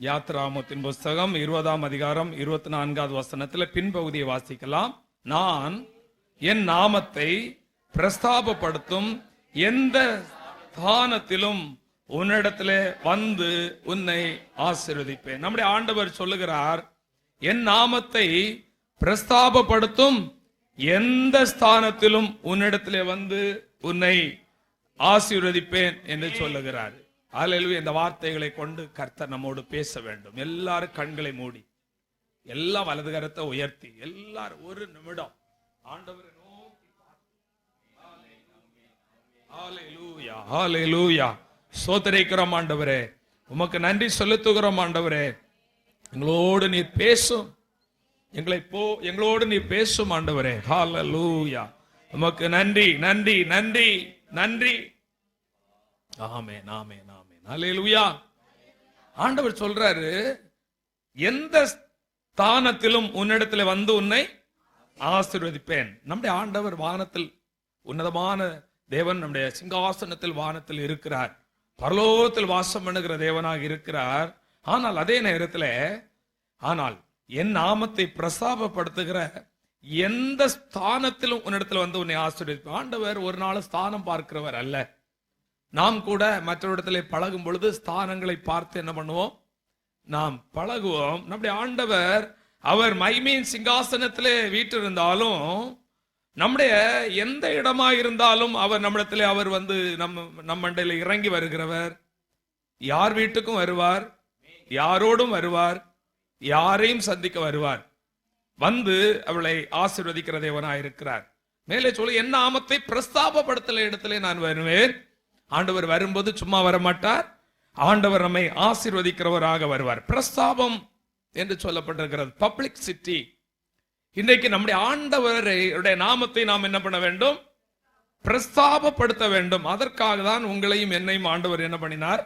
யாத்ராமத்தின் புஸ்தகம் 20ஆம் அதிகாரம் 24வது வசனத்துல பின்பகுதியை வாசிக்கலாம். நான் என் நாமத்தை பிரஸ்தாபப்படுத்தும் எந்த ஸ்தானத்திலும் உன்னிடத்திலே வந்து உன்னை ஆசீர்வதிப்பேன். நம்முடைய ஆண்டவர் சொல்லுகிறார், என் நாமத்தை பிரஸ்தாபப்படுத்தும் எந்த ஸ்தானத்திலும் உன்னிடத்திலே வந்து உன்னை ஆசீர்வதிப்பேன் என்று சொல்லுகிறார். அல்லேலூயா. இந்த வார்த்தைகளை கொண்டு கர்த்தர் நம்மோடு பேச வேண்டும். எல்லாரும் கண்களை மூடி, எல்லாம் வலது கரத்தை உயர்த்தி, எல்லாரும் ஒரு நிமிடம் ஆண்டவரை நோக்கி ஹல்லேலூயா ஹல்லேலூயா. ஸ்தோத்திரிக்கிறோம் ஆண்டவரே, உமக்கு நன்றி செலுத்துகிறோம் ஆண்டவரே. எங்களோடு நீர் பேசும், எங்களோடு நீர் பேசும் ஆண்டவரே. ஹல்லேலூயா. உமக்கு நன்றி நன்றி நன்றி நன்றி. ஆமென் ஆமென் ஆமென். ஹல்லேலூயா. ஆண்டவர் சொல்றாரு, எந்த ஸ்தானத்திலும் உன்னிடத்தில் வந்து உன்னை ஆசீர்வதிப்பேன். நம்முடைய ஆண்டவர் வானத்தில் உன்னதமான தேவன், நம்முடைய சிங்காசனத்தில் வானத்தில் இருக்கிறார், பரலோகத்தில் வாசம் பண்ணுகிற தேவனாக இருக்கிறார். ஆனால் அதே நேரத்தில் என் நாமத்தை பிரஸ்தாபப்படுத்துகிற எந்த ஸ்தானத்திலும் உன்னிடத்தில் வந்து உன்னை ஆசீர்வதிப்பேன். ஆண்டவர் ஒரு நாள் ஸ்தானம் பார்க்கிறவர் அல்ல. நாம் கூட மற்றவரிடத்திலே பழகும் பொழுது ஸ்தானங்களை பார்த்து என்ன பண்ணுவோம்? நாம் பழகுவோம். நம்முடைய ஆண்டவர் அவர் மகிமையின் சிங்காசனத்திலே வீற்றிருந்தாலும், நம்முடைய எந்த இடமா இருந்தாலும் அவர் நம்மிடத்திலே அவர் வந்து நம்மண்டையில இறங்கி வருகிறவர். யார் வீட்டுக்கும் வருவார், யாரோடும் வருவார், யாரையும் சந்திக்க வருவார், வந்து அவளை ஆசீர்வதிக்கிற தேவனாயிருக்கிறார். மேலே சொல்லி, என் நாமத்தை பிரஸ்தாபப்படுத்தல இடத்திலே நான் வருவேன். ஆண்டவர் வரும்போது சும்மா வரமாட்டார். ஆண்டவர் நம்மை ஆசீர்வதிக்கிறவராக வருவார். பிரஸ்தாபம் என்று சொல்லப்பட்டிருக்கிறது, பப்ளிக் சிட்டி. இன்றைக்கு நம்முடைய ஆண்டவருடைய நாமத்தை நாம் என்ன பண்ண வேண்டும்? பிரஸ்தாபப்படுத்த வேண்டும். அதற்காக தான் உங்களையும் என்னையும் ஆண்டவர் என்ன பண்ணினார்?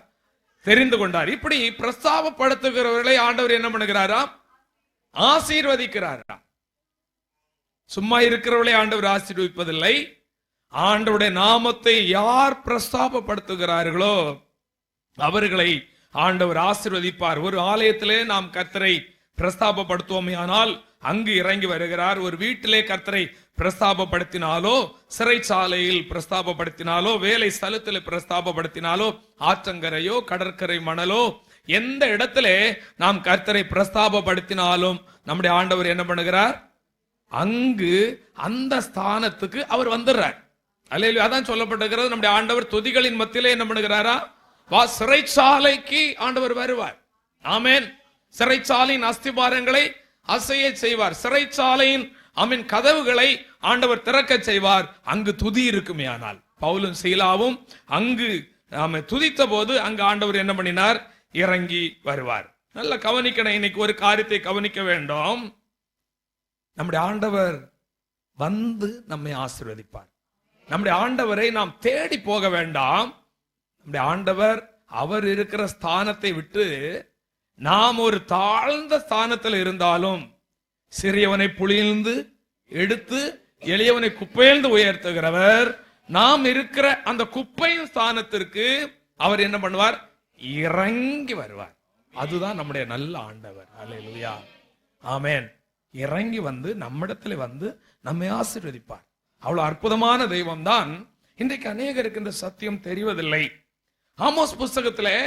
தெரிந்து கொண்டார். இப்படி பிரஸ்தாபப்படுத்துகிறவர்களை ஆண்டவர் என்ன பண்ணுகிறாரா? ஆசீர்வதிக்கிறாரா. சும்மா இருக்கிறவர்களை ஆண்டவர் ஆசீர்வதிப்பதில்லை. ஆண்டவருடைய நாமத்தை யார் பிரஸ்தாபப்படுத்துகிறார்களோ அவர்களை ஆண்டவர் ஆசீர்வதிப்பார். ஒரு ஆலயத்திலே நாம் கர்த்தரை பிரஸ்தாபப்படுத்துவோமே ஆனால் அங்கு இறங்கி வருகிறார். ஒரு வீட்டிலே கர்த்தரை பிரஸ்தாபப்படுத்தினாலோ, சிறைச்சாலையில் பிரஸ்தாபப்படுத்தினாலோ, வேலை ஸ்தலத்தில் பிரஸ்தாபப்படுத்தினாலோ, ஆற்றங்கரையோ கடற்கரை மணலோ, எந்த இடத்திலே நாம் கர்த்தரை பிரஸ்தாபப்படுத்தினாலும் நம்முடைய ஆண்டவர் என்ன பண்ணுகிறார்? அங்கு அந்த ஸ்தானத்துக்கு அவர் வந்துடுறார். அல்லேலூயா. அதான் சொல்லப்பட்டிருக்கிறது, நம்முடைய ஆண்டவர் துதிகளின் மத்தியிலே என்ன பண்ணுகிறாரா? சிறைச்சாலைக்கு ஆண்டவர் வருவார். ஆமென். சிறைச்சாலையின் அஸ்திபாரங்களை அசைய செய்வார். சிறைச்சாலையின் கதவுகளை ஆண்டவர் திறக்க செய்வார். அங்கு துதி இருக்குமே. ஆனால் பவுலும் சீலாவும் அங்கு துதித்த போது அங்கு ஆண்டவர் என்ன பண்ணினார்? இறங்கி வருவார். நல்ல கவனிக்கணும். இன்னைக்கு ஒரு காரியத்தை கவனிக்க வேண்டும். நம்முடைய ஆண்டவர் வந்து நம்மை ஆசீர்வதிப்பார். நம்முடைய ஆண்டவரை நாம் தேடி போக வேண்டாம். நம்முடைய ஆண்டவர் அவர் இருக்கிற ஸ்தானத்தை விட்டு நாம் ஒரு தாழ்ந்த ஸ்தானத்தில் இருந்தாலும், சிறியவனை புலிந்து எடுத்து எளியவனை குப்பையிலிருந்து உயர்த்துகிறவர், நாம் இருக்கிற அந்த குப்பையின் ஸ்தானத்திற்கு அவர் என்ன பண்ணுவார்? இறங்கி வருவார். அதுதான் நம்முடைய நல்ல ஆண்டவர். அல்லேலூயா. ஆமென். இறங்கி வந்து நம்மிடத்தில் வந்து நம்மை ஆசீர்வதிப்பார். அவ்வளவு அற்புதமான தெய்வம் தான். இன்றைக்கு அநேகருக்கு இந்த சத்தியம் தெரிவதில்லை. ஆமோஸ் புஸ்தகத்திலே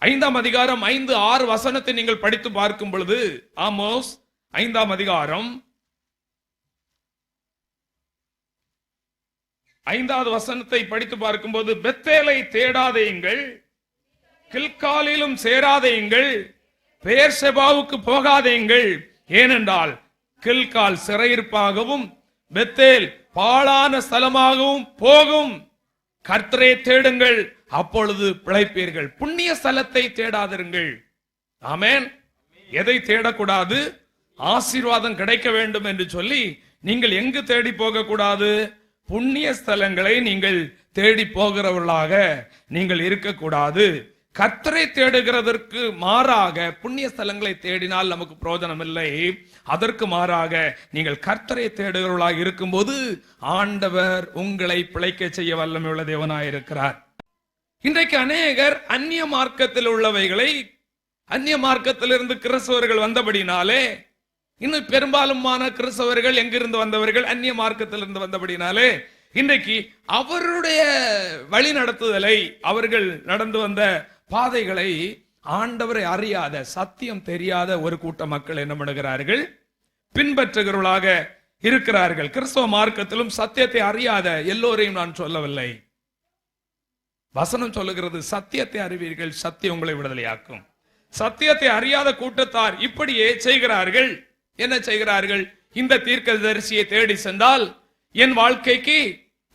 5ஆம் அதிகாரம் 5-6 வசனத்தை நீங்கள் படித்து பார்க்கும் பொழுது, ஆமோஸ் 5ஆம் அதிகாரம் 5வது வசனத்தை படித்து பார்க்கும்போது, பெத்தேலை தேடாதேயுங்கள், கில்காலிலும் சேராதேயுங்கள், பெயர்செபாவுக்கு போகாதேயுங்கள், ஏனென்றால் கில்கால் சிறையிருப்பாகவும் பெத்தேல் பாழான ஸ்தலமாகவும் போகும். கர்த்தரை தேடுங்கள், அப்பொழுது பிழைப்பீர்கள். புண்ணிய ஸ்தலத்தை தேடாதிருங்கள். ஆமென். எதை தேடக்கூடாது? ஆசீர்வாதம் கிடைக்க வேண்டும் என்று சொல்லி நீங்கள் எங்கு தேடி போக கூடாது? புண்ணிய ஸ்தலங்களை நீங்கள் தேடி போகிறவர்களாக நீங்கள் இருக்கக்கூடாது. கர்த்தரை தேடுகிறதற்கு மாறாக புண்ணிய ஸ்தலங்களை தேடினால் நமக்கு பிரயோஜனம் இல்லை. அதற்கு மாறாக நீங்கள் கர்த்தரை தேடுகிறவர்களாக இருக்கும்போது ஆண்டவர் உங்களை பிழைக்க செய்ய வல்லமையுள்ள தேவனாயிருக்கிறார். இன்றைக்கு அநேகர் அந்நிய மார்க்கத்தில் உள்ளவைகளை அந்நிய மார்க்கத்திலிருந்து கிறிஸ்தவர்கள் வந்தபடினாலே, இன்னும் பெரும்பாலுமான கிறிஸ்தவர்கள் எங்கிருந்து வந்தவர்கள் அந்நிய மார்க்கத்திலிருந்து வந்தபடினாலே, இன்றைக்கு அவருடைய வழி நடத்துதலை, அவர்கள் நடந்து வந்த பாதைகளை ஆண்டவரை அறியாத, சத்தியம் தெரியாத ஒரு கூட்ட மக்கள் என்ன பண்ணுகிறார்கள்? பின்பற்றுகிறவர்களாக இருக்கிறார்கள். கிறிஸ்தவ மார்க்கத்திலும் சத்தியத்தை அறியாத எல்லோரையும் நான் சொல்லவில்லை. வசனம் சொல்லுகிறது, சத்தியத்தை அறிவீர்கள், சத்தியம் உங்களை விடுதலையாக்கும். சத்தியத்தை அறியாத கூட்டத்தார் இப்படியே செய்கிறார்கள். என்ன செய்கிறார்கள்? இந்த தீர்க்கதரிசியை தேடி சென்றால் என் வாழ்க்கைக்கு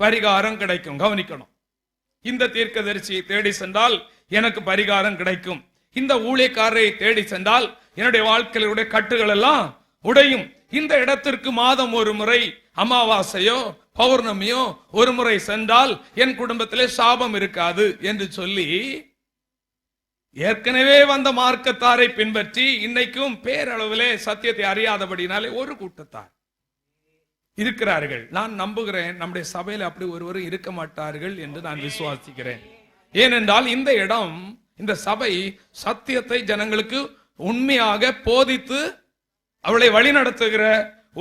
பரிகாரம் கிடைக்கும். கவனிக்கணும், இந்த தீர்க்கதரிசியை தேடி சென்றால் எனக்கு பரிகாரம் கிடைக்கும். இந்த ஊழியக்காரரை தேடி சென்றால் என்னுடைய வாழ்க்கையிலுடைய கட்டுகள் எல்லாம் உடையும். இந்த இடத்திற்கு மாதம் ஒரு முறை அமாவாசையோ பௌர்ணமியோ ஒரு முறை சென்றால் என் குடும்பத்திலே சாபம் இருக்காது என்று சொல்லி ஏற்கனவே வந்த மார்க்கத்தாரை பின்பற்றி இன்னைக்கும் பேரளவிலே சத்தியத்தை அறியாதபடினாலே ஒரு கூட்டத்தார் இருக்கிறார்கள். நான் நம்புகிறேன் நம்முடைய சபையில் அப்படி ஒருவரும் இருக்க மாட்டார்கள் என்று நான் விசுவாசிக்கிறேன். ஏனென்றால் இந்த இடம், இந்த சபை சத்தியத்தை ஜனங்களுக்கு உண்மையாக போதித்து அவளை வழிநடத்துகிற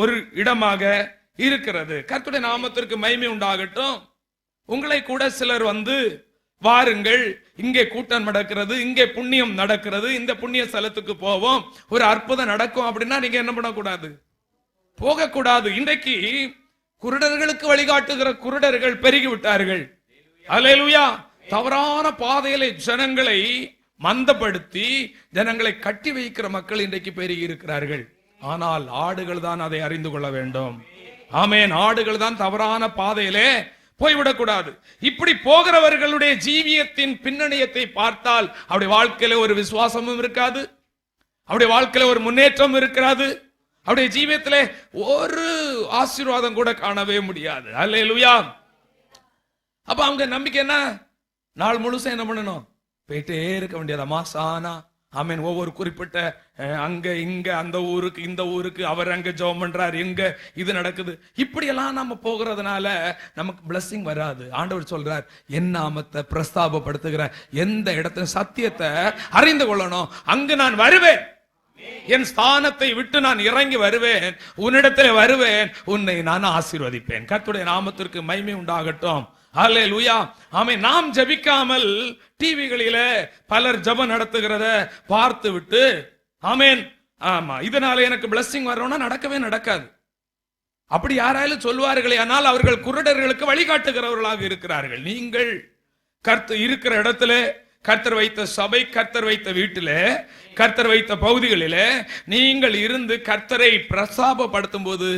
ஒரு இடமாக இருக்கிறது. கர்த்தருடைய நாமத்திற்கு மகிமை உண்டாகட்டும். உங்களை கூட சிலர் வந்து, வாருங்கள், இங்கே கூட்டம் நடக்கிறது, இங்கே புண்ணியம் நடக்கிறது, இந்த புண்ணிய ஸ்தலத்துக்கு போவோம், ஒரு அற்புதம் நடக்கும் அப்படின்னா நீங்க என்ன பண்ணக்கூடாது? போகக்கூடாது. இன்றைக்கு குருடர்களுக்கு வழிகாட்டுகிற குருடர்கள் பெருகி விட்டார்கள். அல்லேலூயா. தவறான பாதையில ஜனங்களை மந்தப்படுத்தி ஜனங்களை கட்டி வைக்கிற மக்கள் இன்றைக்கு பெருகி இருக்கிறார்கள். ஆனால் ஆடுகள் தான் அதை அறிந்து கொள்ள வேண்டும். ஆமென். ஆடுகள் தான் தவறான பாதையிலே போய்விடக்கூடாது. இப்படி போகிறவர்களுடைய ஜீவியத்தின் பின்னணியத்தை பார்த்தால் அவருடைய வாழ்க்கையில ஒரு விசுவாசமும் இருக்காது, அவருடைய வாழ்க்கையில ஒரு முன்னேற்றம் இருக்காது, அவருடைய ஜீவியத்திலே ஒரு ஆசீர்வாதம் கூட காணவே முடியாது. அல்லேலூயா. அப்ப அவங்க நம்பிக்கை என்ன? நாள் முழுசும் என்ன பண்ணணும்? போயிட்டே இருக்க வேண்டியதா மாசானா. ஆமென். ஒவ்வொரு குறிப்பிட்ட அங்க இங்க, அந்த ஊருக்கு இந்த ஊருக்கு, அவர் அங்க ஜெபம் பண்றார், எங்க இது நடக்குது, இப்படியெல்லாம் நம்ம போகிறதுனால நமக்கு பிளஸிங் வராது. ஆண்டவர் சொல்றார், என் நாமத்தை பிரஸ்தாபப்படுத்துகிற எந்த இடத்துல சத்தியத்தை அறிந்து கொள்ளணும், அங்கு நான் வருவேன், என் ஸ்தானத்தை விட்டு நான் இறங்கி வருவேன், உன்னிடத்தில் வருவேன், உன்னை நான் ஆசீர்வதிப்பேன். கர்த்தருடைய நாமத்திற்கு மகிமை உண்டாகட்டும். அல்லேலூயா. ஆமென். நாம் ஜெபிக்காமல் டிவிகளிலே பலர் ஜெபம் நடத்துகிறத பார்த்து விட்டு, ஆமென், ஆமா இதனால எனக்கு பிளஸிங் வரணும்னா நடக்கவே நடக்காது. அப்படி யாராலும் சொல்வார்களே, ஆனால் அவர்கள் குருடர்களுக்கு வழிகாட்டுகிறவர்களாக இருக்கிறார்கள். நீங்கள் கர்த்தர் இருக்கிற இடத்துல, கர்த்தர் வைத்த சபை, கர்த்தர் வைத்த வீட்டிலே, கர்த்தர் வைத்த பகுதிகளிலே நீங்கள் இருந்து கர்த்தரை பிரசாபப்படுத்தும் போது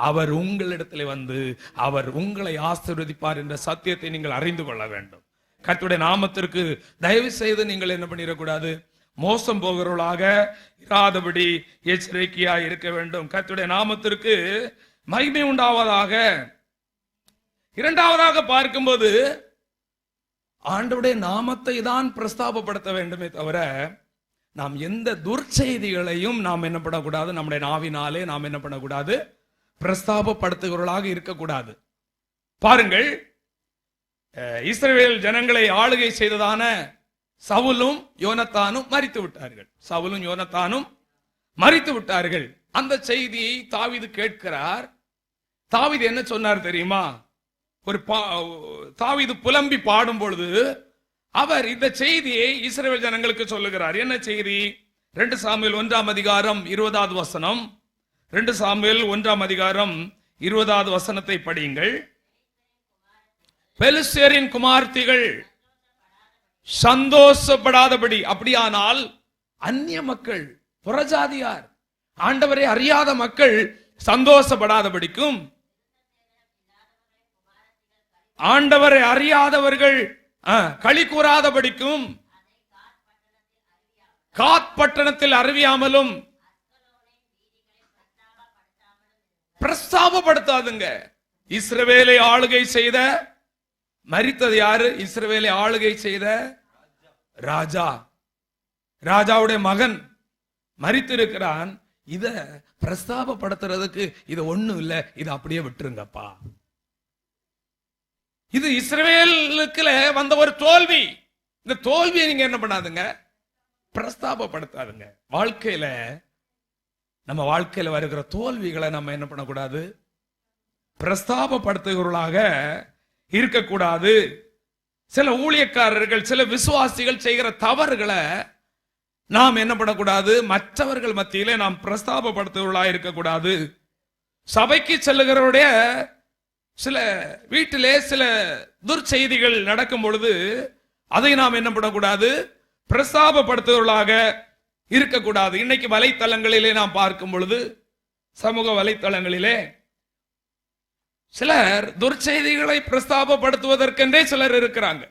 அவர் உங்களிடத்தில் வந்து அவர் உங்களை ஆசீர்வதிப்பார் என்ற சத்தியத்தை நீங்கள் அறிந்து கொள்ள வேண்டும். கர்த்தருடைய நாமத்திற்கு தயவு செய்து நீங்கள் என்ன பண்ணிடக்கூடாது? மோசம் போகிறவர்களாக இராதபடி எச்சரிக்கையா இருக்க வேண்டும். கர்த்தருடைய நாமத்திற்கு மகிமை உண்டாவதாக. இரண்டாவதாக பார்க்கும்போது, ஆண்டவருடைய நாமத்தை தான் பிரஸ்தாபப்படுத்த வேண்டுமே தவிர நாம் எந்த துர்ச்செய்திகளையும் நாம் என்ன பண்ணக்கூடாது? நம்முடைய நாவினாலே நாம் என்ன பண்ணக்கூடாது? பிரஸ்தாபப்படுத்துகிறவர்களாக இருக்கக்கூடாது. பாருங்கள், இஸ்ரவேல் ஜனங்களை ஆளுகை செய்ததான சவுலும் யோனத்தானும் மரித்து விட்டார்கள். சவுலும் யோனத்தானும் மரித்து விட்டார்கள். அந்த செய்தியை தாவீது கேட்கிறார். தாவீது என்ன சொன்னார் தெரியுமா? ஒரு தாவீது புலம்பி பாடும் பொழுது அவர் இந்த செய்தியை இஸ்ரவேல் ஜனங்களுக்கு சொல்லுகிறார். என்ன செய்தி? 2 சாமுவேல் 1ஆம் அதிகாரம் 20வது வசனம். 2 சாமுவேல் 1ஆம் அதிகாரம் 20வது வசனத்தை படியுங்கள். பெலிஸ்தரின் குமார்த்திகள் சந்தோஷப்படாதபடி, அப்படியானால் அந்நிய மக்கள், புறஜாதியார், ஆண்டவரை அறியாத மக்கள் சந்தோஷப்படாதபடிக்கும், ஆண்டவரை அறியாதவர்கள் களி கூறாதபடிக்கும், காத் பட்டணத்தில் அறிவியாமலும் பிரஸ்தாபப்படுத்தாதுங்க. இஸ்ரவேலை ஆளுகை செய்த, மரித்தது யாரு? இஸ்ரவேலை ஆளுகை செய்த ராஜா, ராஜாவுடைய மகன் மரித்திருக்கிறான். இத பிரஸ்தாபப்படுத்துறதுக்கு இது ஒண்ணும் இல்ல, இது அப்படியே விட்டுருங்கப்பா. இது இஸ்ரவேலுக்கு வந்த ஒரு தோல்வி. இந்த தோல்வியை நீங்க என்ன பண்ணாதுங்க? பிரஸ்தாபப்படுத்தாதுங்க. நம்ம வாழ்க்கையில வருகிற தோல்விகளை நம்ம என்ன பண்ணக்கூடாது, பிரஸ்தாபப்படுத்துகிறவர்களாக இருக்கக்கூடாது. சில ஊழியக்காரர்கள், சில விசுவாசிகள் செய்கிற தவறுகளை நாம் என்ன பண்ணக்கூடாது, மற்றவர்கள் மத்தியிலே நாம் பிரஸ்தாபப்படுத்துகிறவர்களாக இருக்கக்கூடாது. சபைக்கு செல்லுகிறவருடைய சில வீட்டிலே சில துர்ச்செய்திகள் நடக்கும் பொழுது அதை நாம் என்ன பண்ணக்கூடாது, பிரஸ்தாபப்படுத்துவர்களாக இருக்கக்கூடாது. இன்னைக்கு வலைத்தளங்களிலே நாம் பார்க்கும் பொழுது, சமூக வலைத்தளங்களிலே சிலர் துர்ச்செய்திகளை பிரஸ்தாபப்படுத்துவதற்கென்றே சிலர் இருக்கிறாங்க.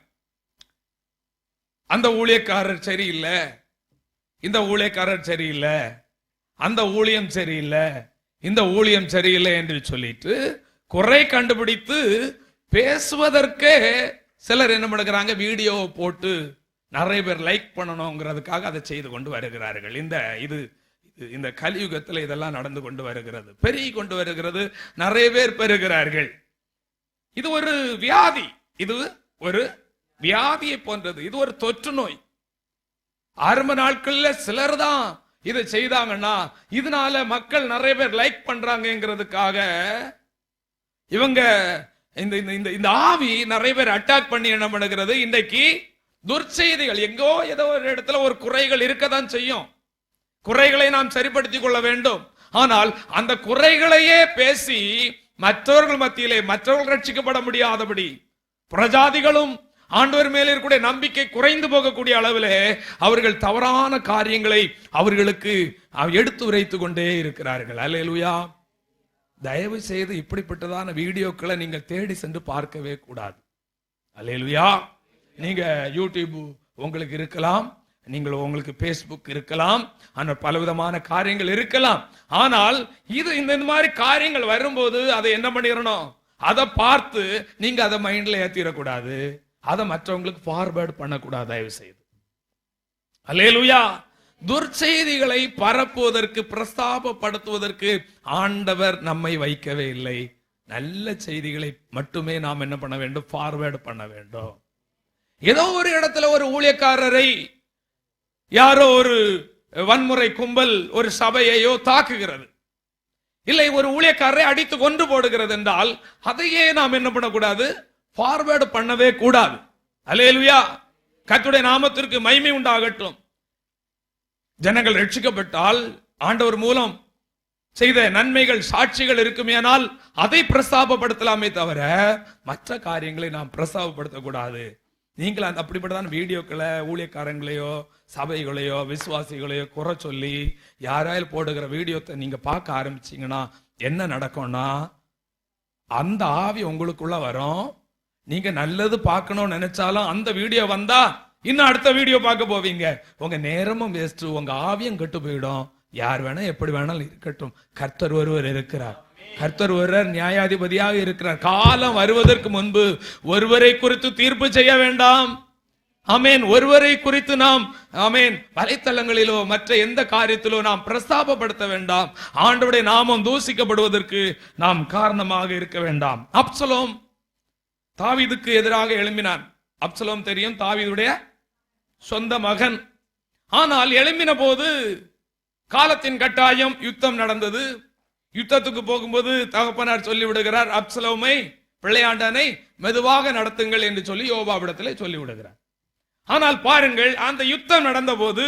அந்த ஊழியக்காரர் சரியில்லை, இந்த ஊழியக்காரர் சரியில்லை, அந்த ஊழியம் சரியில்லை, இந்த ஊழியம் சரியில்லை என்று சொல்லிட்டு குறை கண்டுபிடித்து பேசுவதற்கே சிலர் என்ன பண்ணுகிறாங்க, வீடியோ போட்டு நிறைய பேர் லைக் பண்ணணுங்கிறதுக்காக அதை செய்து கொண்டு வருகிறார்கள். இந்த கலியுகத்தில் இதெல்லாம் நடந்து கொண்டு வருகிறது, பெருகி கொண்டு வருகிறது, நிறைய பேர் பெறுகிறார்கள். இது ஒரு வியாதி, இது ஒரு வியாதியை போன்றது, இது ஒரு தொற்று நோய். ஆரம்ப நாட்கள்ல சிலர் தான் இதை செய்தாங்கன்னா இதனால மக்கள் நிறைய பேர் லைக் பண்றாங்கிறதுக்காக இவங்க இந்த ஆவி நிறைய பேர் அட்டாக் பண்ணி என்ன பண்ணுகிறது, இன்றைக்கு துர்ச்செய்திகள் எங்கோ ஏதோ ஒரு இடத்துல ஒரு குறைகள் இருக்கதான் செய்யும். குறைகளை நாம் சரிப்படுத்திக் கொள்ள வேண்டும். ஆனால் அந்த குறைகளையே பேசி மற்றவர்கள் மத்தியிலே மற்றவர்கள் ரட்சிக்கப்பட முடியாதபடி, புறஜாதிகளும் ஆண்டவர் மேலே இருக்கக்கூடிய நம்பிக்கை குறைந்து போகக்கூடிய அளவிலே அவர்கள் தவறான காரியங்களை அவர்களுக்கு எடுத்து உரைத்து கொண்டே இருக்கிறார்கள். அல்லேலூயா. தயவு செய்து இப்படிப்பட்டதான வீடியோக்களை நீங்கள் தேடி சென்று பார்க்கவே கூடாது. அல்லேலூயா. நீங்க யூடியூப் உங்களுக்கு இருக்கலாம், உங்களுக்கு பேஸ்புக் இருக்கலாம், ஆனால் பலவிதமான காரியங்கள் இருக்கலாம். ஆனால் இந்த மாதிரி காரியங்கள் வரும்போது அதை என்ன பண்ணிடணும், அதை பார்த்து நீங்க அதை மைண்ட்ல ஏத்திடக்கூடாது, அதை மற்றவங்களுக்கு ஃபார்வர்ட் பண்ணக்கூடாது தயவு செய்து. அல்லேலூயா. துர்ச்செய்திகளை பரப்புவதற்கு, பிரஸ்தாபப்படுத்துவதற்கு ஆண்டவர் நம்மை வைக்கவே இல்லை. நல்ல செய்திகளை மட்டுமே நாம் என்ன பண்ண வேண்டும், ஃபார்வர்ட் பண்ண வேண்டும். ஏதோ ஒரு இடத்துல ஒரு ஊழியக்காரரை யாரோ ஒரு வன்முறை கும்பல் ஒரு சபையையோ தாக்குகிறது, இல்லை ஒரு ஊழியக்காரரை அடித்து கொண்டு போடுகிறது என்றால் அதையே நாம் என்ன பண்ணக்கூடாது, ஃபார்வர்ட் பண்ணவே கூடாது. அல்லேலூயா. கர்த்தருடைய நாமத்திற்கு மகிமை உண்டாகட்டும். ஜனங்கள் ரட்சிக்கப்பட்டால் ஆண்டவர் மூலம் செய்த நன்மைகள் சாட்சிகள் இருக்குமேனால் அதை பிரஸ்தாபப்படுத்தலாமே தவிர மற்ற காரியங்களை நாம் பிரஸ்தாபப்படுத்தக்கூடாது. நீங்கள் அந்த அப்படிப்பட்டதான் வீடியோக்களை ஊழியக்காரங்களையோ சபைகளையோ விசுவாசிகளையோ குறை சொல்லி யாராயில் போடுகிற வீடியோத்தை நீங்க பார்க்க ஆரம்பிச்சீங்கன்னா என்ன நடக்கும்னா, அந்த ஆவி உங்களுக்குள்ள வரும். நீங்க நல்லது பார்க்கணும்னு நினைச்சாலும் அந்த வீடியோ வந்தா இன்னும் அடுத்த வீடியோ பார்க்க போவீங்க. உங்க நேரமும் வேஸ்ட், உங்க ஆவியம் கெட்டு போயிடும். யார் வேணா எப்படி வேணாலும் இருக்கட்டும், கர்த்தர் ஒருவர் இருக்கிறார். கர்த்தர் ஒருவர் நியாயாதிபதியாக இருக்கிறார். காலம் வருவதற்கு முன்பு ஒருவரை குறித்து தீர்ப்பு செய்ய வேண்டாம். ஆமேன். ஒருவரை குறித்து நாம் ஆமேன் வலைத்தளங்களிலோ மற்ற எந்த காரியத்திலோ நாம் பிரஸ்தாபப்படுத்த வேண்டாம். ஆண்டவருடைய நாமம் தூசிக்கப்படுவதற்கு நாம் காரணமாக இருக்க வேண்டாம். அப்சலோம் தாவீதுக்கு எதிராக எழும்பினான். அப்சலோம் தெரியும், தாவீதுடைய சொந்த மகன். ஆனால் எழும்பின போது காலத்தின் கட்டாயம், யுத்தம் நடந்தது. யுத்தத்துக்கு போகும்போது தகப்பனார் சொல்லி விடுகிறார், அப்சலோமை பிள்ளையாண்டனை மெதுவாக நடத்துங்கள் என்று சொல்லி யோவாவிடத்திலே சொல்லி விடுகிறார். ஆனால் பாருங்கள், அந்த யுத்தம் நடந்த போது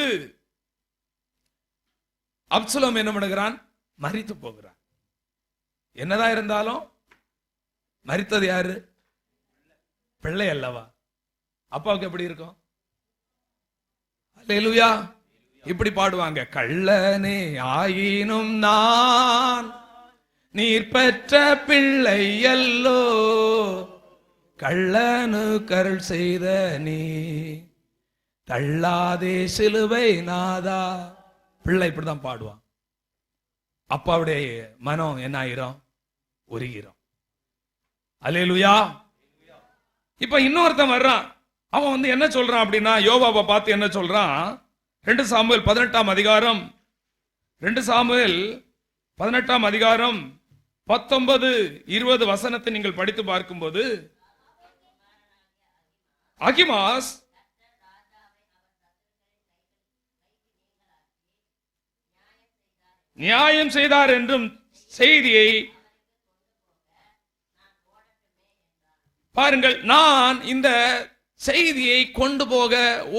அப்சலோம் என்ன பண்ணுகிறான், மரித்து போகிறான். என்னதான் இருந்தாலும் மரித்தது யாரு, பிள்ளை அல்லவா? அப்பாவுக்கு எப்படி இருக்கும்? அல்லேலூயா. இப்படி பாடுவாங்க, கள்ளனே ஆயினும் நான் நீர் பெற்ற பிள்ளை அல்லோ, கள்ளனு கருள் செய்த நீ தள்ளாதே சிலுவை நாதா. பிள்ளை இப்படிதான் பாடுவான். அப்பாவுடைய மனம் என்ன ஆயிரும், உருகிறோம். அல்லேலூயா. இப்ப இன்னொருத்தன் வர்றான். அவன் என்ன சொல்றான் அப்படின்னா, யோவாவை பார்த்து என்ன சொல்றான், 2 சாமுவேல் 18 அதிகாரம் 19-20 வசனத்தை நீங்கள் படித்து பார்க்கும்போது, அகிமாஸ் நியாயம் செய்தார் என்றும் செய்தியை பாருங்கள். நான் இந்த செய்தியை கொண்டு போக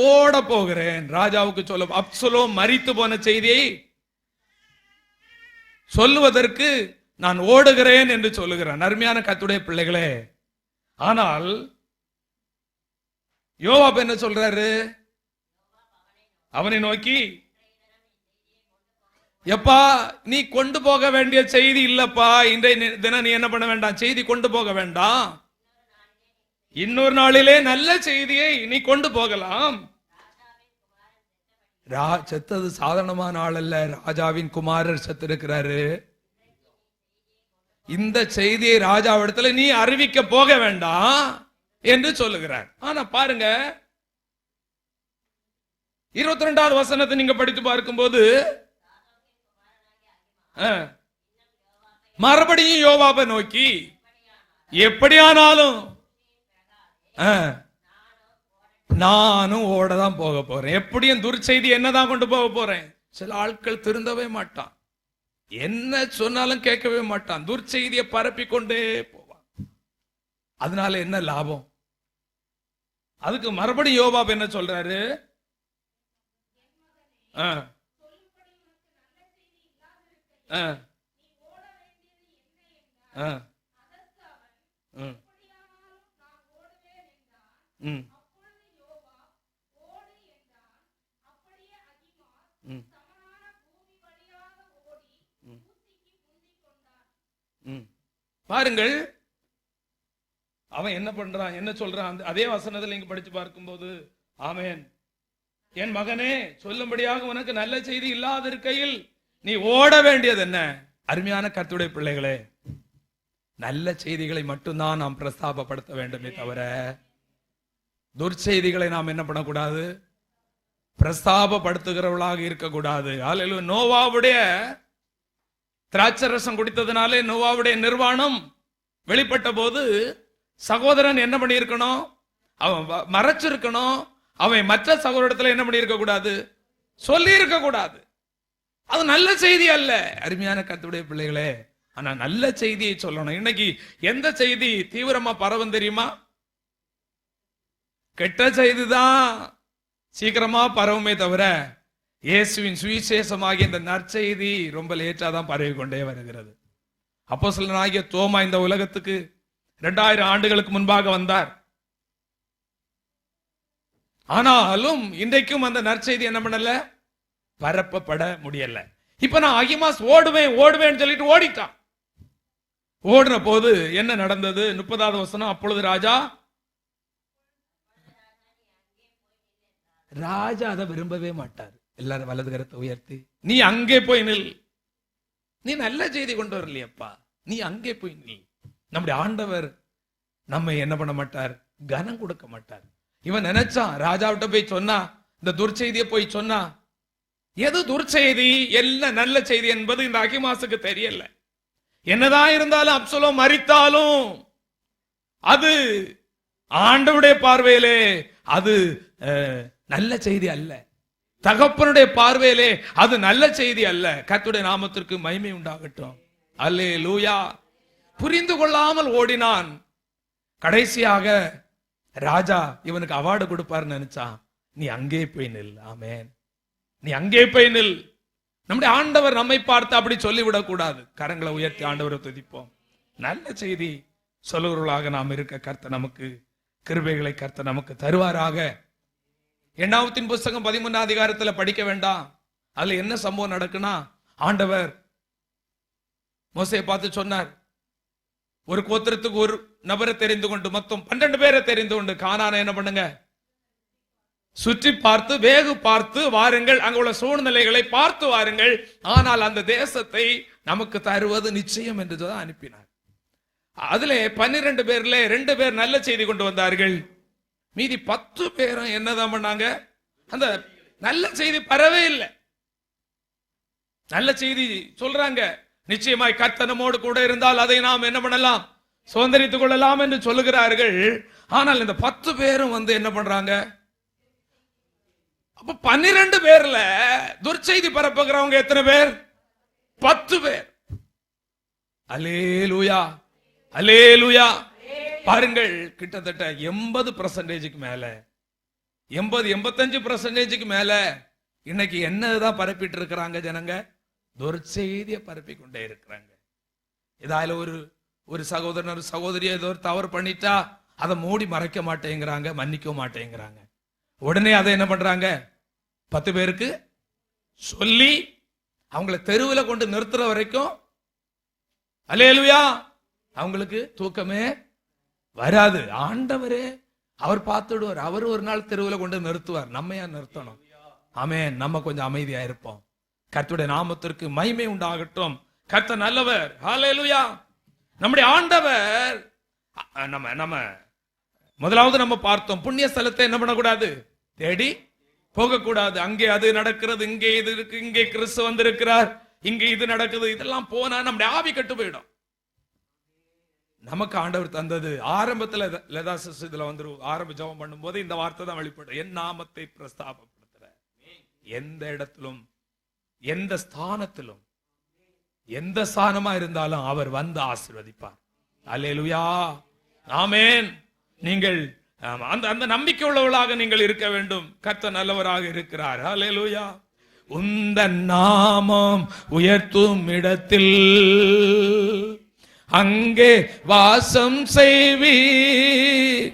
ஓட போகிறேன். ராஜாவுக்கு சொல்ல அப்சலோம் மரித்து போன செய்தியை சொல்லுவதற்கு நான் ஓடுகிறேன் என்று சொல்லுகிறேன். அருமையான கர்த்தருடைய பிள்ளைகளே, ஆனால் யோவாப் என்ன சொல்றாரு? அவனை நோக்கி, எப்பா நீ கொண்டு போக வேண்டிய செய்தி இல்லப்பா, இன்றைய தினம் நீ என்ன பண்ண வேண்டாம், செய்தி கொண்டு போக வேண்டாம். இன்னொரு நாளிலே நல்ல செய்தியை நீ கொண்டு போகலாம். செத்தது சாதாரணமான ஆள் அல்ல, ராஜாவின் குமாரர் செத்திருக்கிறாரு. இந்த செய்தியை ராஜாவிடத்துல நீ அறிவிக்க போக வேண்டாம் என்று சொல்லுகிறார். ஆனா பாருங்க, 22வது வசனத்தை நீங்க படித்து பார்க்கும்போது மறுபடியும் யோவாபை நோக்கி, எப்படியானாலும் நானும் ஓடதான் போக போறேன். எப்படியும் துர்ச்செய்தி என்னதான் கொண்டு போக போறேன். சில ஆட்கள் திருந்தவே மாட்டான், என்ன சொன்னாலும் கேட்கவே மாட்டான், துர்ச்செய்தியை பரப்பி கொண்டே போவான். அதனால என்ன லாபம்? அதுக்கு மறுபடியும் யோவாப் என்ன சொல்றாரு? பாருங்கள் அவன் என்ன பண்றான், என்ன சொல்றான். அதே வசனத்தில் நீங்க படிச்சு பார்க்கும்போது, ஆமென், என் மகனே, சொல்லும்படியாக உனக்கு நல்ல செய்தி இல்லாத இருக்கையில் நீ ஓட வேண்டியது என்ன? அருமையான கர்த்தருடைய பிள்ளைகளே, நல்ல செய்திகளை மட்டும்தான் நாம் பிரஸ்தாபப்படுத்த வேண்டுமே தவிர துர்ச்செய்திகளை நாம் என்ன பண்ணக்கூடாது, பிரஸ்தாபப்படுத்துகிறவர்களாக இருக்கக்கூடாது. அல்லேலூயா. நோவாவுடைய திராட்சரசம் குடித்ததுனாலே நோவாவுடைய நிர்வாணம் வெளிப்பட்ட போது சகோதரன் என்ன பண்ணி இருக்கணும், அவன் மறைச்சிருக்கணும். அவன் மற்ற சகோதரத்துல என்ன பண்ணி இருக்க கூடாது, சொல்லி இருக்க கூடாது. அது நல்ல செய்தி அல்ல. அருமையான கர்த்தருடைய பிள்ளைகளே, ஆனா நல்ல செய்தியை சொல்லணும். இன்னைக்கு எந்த செய்தி தீவிரமா பரவும் தெரியுமா? கெட்ட செய்தி தான் சீக்கிரமா பரவுமே தவிர இயேசுவின் சுவிசேஷமாகிய இந்த நற்செய்தி ரொம்ப லேட்டா தான் பரவி கொண்டே வருகிறது. அப்போஸ்தலனாகிய தோமா இந்த உலகத்துக்கு 2000 ஆண்டுகளுக்கு முன்பாக வந்தார். ஆனாலும் இன்றைக்கும் அந்த நற்செய்தி என்ன பண்ணல, பரப்பப்பட முடியல. இப்ப நான் அகிமாஸ் ஓடுவேன் சொல்லிட்டு ஓடிட்டான். ஓடுன போது என்ன நடந்தது? 30வது வசனம். அப்பொழுது ராஜா அதை விரும்பவே மாட்டார். எல்லாரும் வலது கரத்தை உயர்த்தி, நீ அங்கே போய் நில், நீ நல்ல செய்தி கொண்டு வரலையப்பா, நீ அங்கே போய் நில். நம்முடைய ஆண்டவர் நம்ம என்ன பண்ண மாட்டார், கனம் கொடுக்க மாட்டார். இவன் நினைச்சான் ராஜாவிட்ட போய் சொன்னா, இந்த துர்ச்செய்தியை போய் சொன்னா, எது துர்ச்செய்தி என்ன நல்ல செய்தி என்பது இந்த அகிமாசுக்கு தெரியல. என்னதான் இருந்தாலும் அப்சலோம் மரித்தாலும் அது ஆண்டவருடைய பார்வையிலே அது நல்ல செய்தி அல்ல. தகப்பனுடைய பார்வையிலே அது நல்ல செய்தி அல்ல. கர்த்தருடைய நாமத்திற்கு மகிமை உண்டாகட்டும். அல்லேலூயா. புரிந்து கொள்ளாமல் ஓடினான். கடைசியாக ராஜா இவனுக்கு அவார்டு கொடுப்பார்னு நினைச்சான். நீ அங்கே போய் நில். ஆமென், நீ அங்கே போய் நில். நம்முடைய ஆண்டவர் நம்மை பார்த்து அப்படி சொல்லிவிடக் கூடாது. கரங்களை உயர்த்தி ஆண்டவரை துதிப்போம். நல்ல செய்தி சொல்லுவர்களாக நாம் இருக்க கர்த்தர் நமக்கு கிருபைகளை கர்த்தர் நமக்கு தருவாராக. எண்ணாகமத்தின் புஸ்தகம் 13 அதிகாரத்துல படிக்க வேண்டாம். அதுல என்ன சம்பவம் நடக்குன்னா, ஆண்டவர் மோசேயை பார்த்து சொன்னார், ஒரு கோத்திரத்துக்கு ஒரு நபரை தெரிந்து கொண்டு, மொத்தம் 12 பேரை தெரிந்து கொண்டு கானானை என்ன பண்ணுங்க, சுற்றி பார்த்து வேகு பார்த்து வாருங்கள், அங்குள்ள சூழ்நிலைகளை பார்த்து வாருங்கள், ஆனால் அந்த தேசத்தை நமக்கு தருவது நிச்சயம் என்றுதான் அனுப்பினார். அதுல 12 பேர்ல 2 பேர் நல்ல செய்தி கொண்டு வந்தார்கள். மீதி 10 பேரும் என்னதான் பண்ணாங்க, அந்த நல்ல செய்தி பரவே இல்லை. நல்ல செய்தி சொல்றாங்க, நிச்சயமாய் கர்த்தர் நம்மோடு கூட இருந்தால் அதை நாம் என்ன பண்ணலாம், சுதந்திரித்துக் கொள்ளலாம் என்று சொல்லுகிறார்கள். ஆனால் இந்த 10 பேரும் வந்து என்ன பண்றாங்க, அப்ப 12 பேர்ல துர்ச்செய்தி பரப்புகிறவங்க எத்தனை பேர்? 10 பேர். அல்லேலூயா, அல்லேலூயா. பாருங்கள், கிட்டத்தட்ட 80% மேல, 80-85% மேல இன்னைக்கு என்னதான் பரப்பிட்டு இருக்கிறாங்க ஜனங்க? துர்ச்செய்தியை பரப்பி கொண்டே இருக்கிறாங்க. இதால ஒரு சகோதரன் சகோதரியை ஏதோ ஒரு தவறு பண்ணிட்டா அதை மூடி மறைக்க மாட்டேங்கிறாங்க, மன்னிக்க மாட்டேங்கிறாங்க. உடனே அதை என்ன பண்றாங்க? 10 பேருக்கு சொல்லி அவங்களை தெருவில் கொண்டு நிறுத்துற வரைக்கும் அல்லேலூயா அவங்களுக்கு தூக்கமே வராது. ஆண்டவரே அவர் பார்த்துடுவார். அவர் ஒரு நாள் தெருவில் கொண்டு நிறுத்துவார். நம்ம ஏன் நிறுத்தணும்? ஆமென். நம்ம கொஞ்சம் அமைதியா இருப்போம். கர்த்தருடைய நாமத்திற்கு மகிமை உண்டாகட்டும். கர்த்தர் நல்லவர். ஹல்லேலூயா. நம்முடைய ஆண்டவர், நம்ம முதலாவது நம்ம பார்த்தோம், புண்ணிய ஸ்தலத்தை என்ன பண்ணக்கூடாது? தேடி போகக்கூடாது. அங்கே அது நடக்கிறது, இங்கே இது இருக்கு, இங்கே கிறிஸ்து வந்திருக்கிறார், இங்கே இது நடக்குது, இதெல்லாம் போனா நம்முடைய ஆவி கெட்டு போயிடும். நமக்கு ஆண்டவர் தந்தது ஆரம்பத்துல லெதாசஸ் இதுல வந்துரும். ஆரம்ப ஜெபம் பண்ணும்போது இந்த வார்த்தை தான் வெளிப்படும். என் நாமத்தை பிரஸ்தாபப்படுத்துற எந்த இடத்திலும், எந்த ஸ்தானத்திலும், எந்த ஸ்தானமா இருந்தாலும் அவர் வந்து ஆசீர்வதிப்பார். அல்லேலூயா, ஆமென். நீங்கள் அந்த நம்பிக்கை உள்ளவர்களாக நீங்கள் இருக்க வேண்டும். கர்த்தர் நல்லவராக இருக்கிறார். அல்லேலூயா. உந்தன் நாமம் உயர்த்தும் இடத்தில் அங்கே வாசம் செய்வீர்.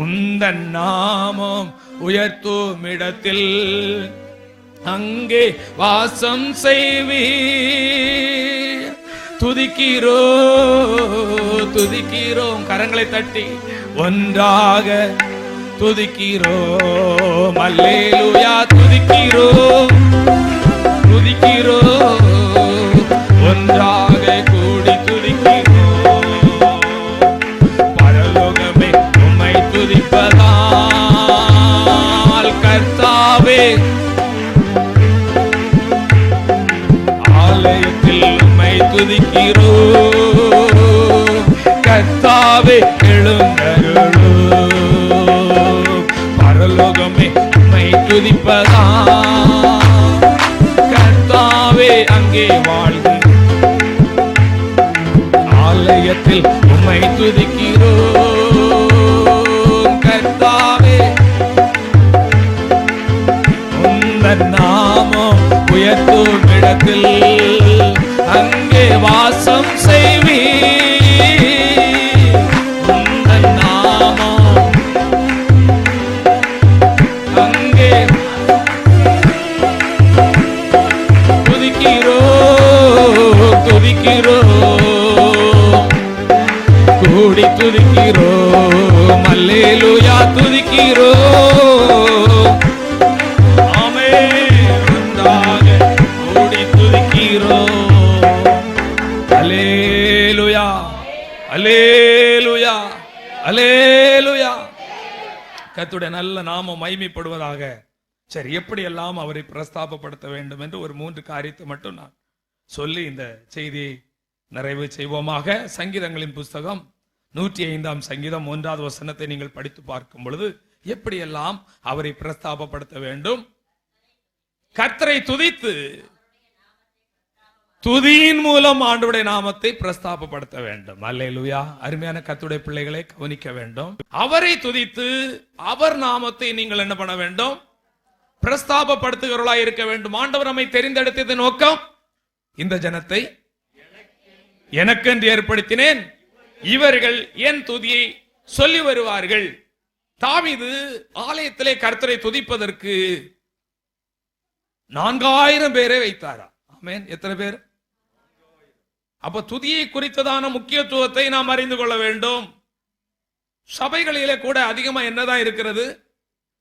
உந்தன் நாமம் உயர்த்தும் இடத்தில் அங்கே வாசம் செய்வீர். துதிக்கிறோம், கரங்களை தட்டி ஒன்றாக துதிக்கிறோம். அல்லேலூயா. துதிக்கிறோம், ஒன்றாக கூடி துதிக்கிறோம். பரலோகமே உம்மை துதிப்பதால் கர்த்தாவே, ஆலயத்தில் உம்மை துதிக்கிறோம். கர்த்தாவே எழுந்தருளும். பரலோகமே உம்மை துதிப்பதால் கர்த்தாவே அங்கே வாழ்க. ஆலயத்தில் உம்மை துதிக்கிறோம். கர்த்தாவே உந்தன் நாமம் உயர்த்தும் இடத்தில் அங்கே வாசம் செய்வீர். உந்தன் நாமம் அங்கே துதிக்கிறோம், கூடி துதிக்கிறோம். அல்லேலூயா. துதிக்கிறோம், ஆமென். ஒன்றாக கூடி துதிக்கிறோம். அல்லேலூயா, அல்லேலூயா, அல்லேலூயா. கர்த்தருடைய நல்ல நாமம் மகிமைப்படுவதாக. சரி, எப்படி எல்லாம் அவரை பிரஸ்தாபப்படுத்த வேண்டும் என்று ஒரு 3 காரியத்தை மட்டும் நான் சொல்லி இந்த செய்தியை நிறைவு செய்வோமாக. சங்கீதங்களின் புஸ்தகம் 105ஆம் சங்கீதம் 1வது வசனத்தை நீங்கள் படித்து பார்க்கும் பொழுது எப்படியெல்லாம் அவரை பிரஸ்தாபப்படுத்த வேண்டும்? கர்த்தரை துதித்து துதியின் மூலம் ஆண்டவருடைய நாமத்தை பிரஸ்தாபப்படுத்த வேண்டும். அல்லேலூயா. அருமையான கர்த்தருடைய பிள்ளைகளை கவனிக்க வேண்டும். அவரை துதித்து அவர் நாமத்தை நீங்கள் என்ன பண்ண வேண்டும்? பிரஸ்தாபப்படுத்துகிறவர்களாய் இருக்க வேண்டும். ஆண்டவர் நம்மை தெரிந்தெடுத்தது நோக்கம், இந்த ஜனத்தை எனக்கென்று ஏற்படுத்தினேன், இவர்கள் என் துதியை சொல்லி வருவார்கள். தாவீது ஆலயத்திலே கர்த்தரை துதிப்பதற்கு 4000 பேரை வைத்தாரா? ஆமென். எத்தனை பேர்? அப்ப துதியை குறித்ததான முக்கியத்துவத்தை நாம் அறிந்து கொள்ள வேண்டும். சபைகளிலே கூட அதிகமா என்னதான் இருக்கிறது?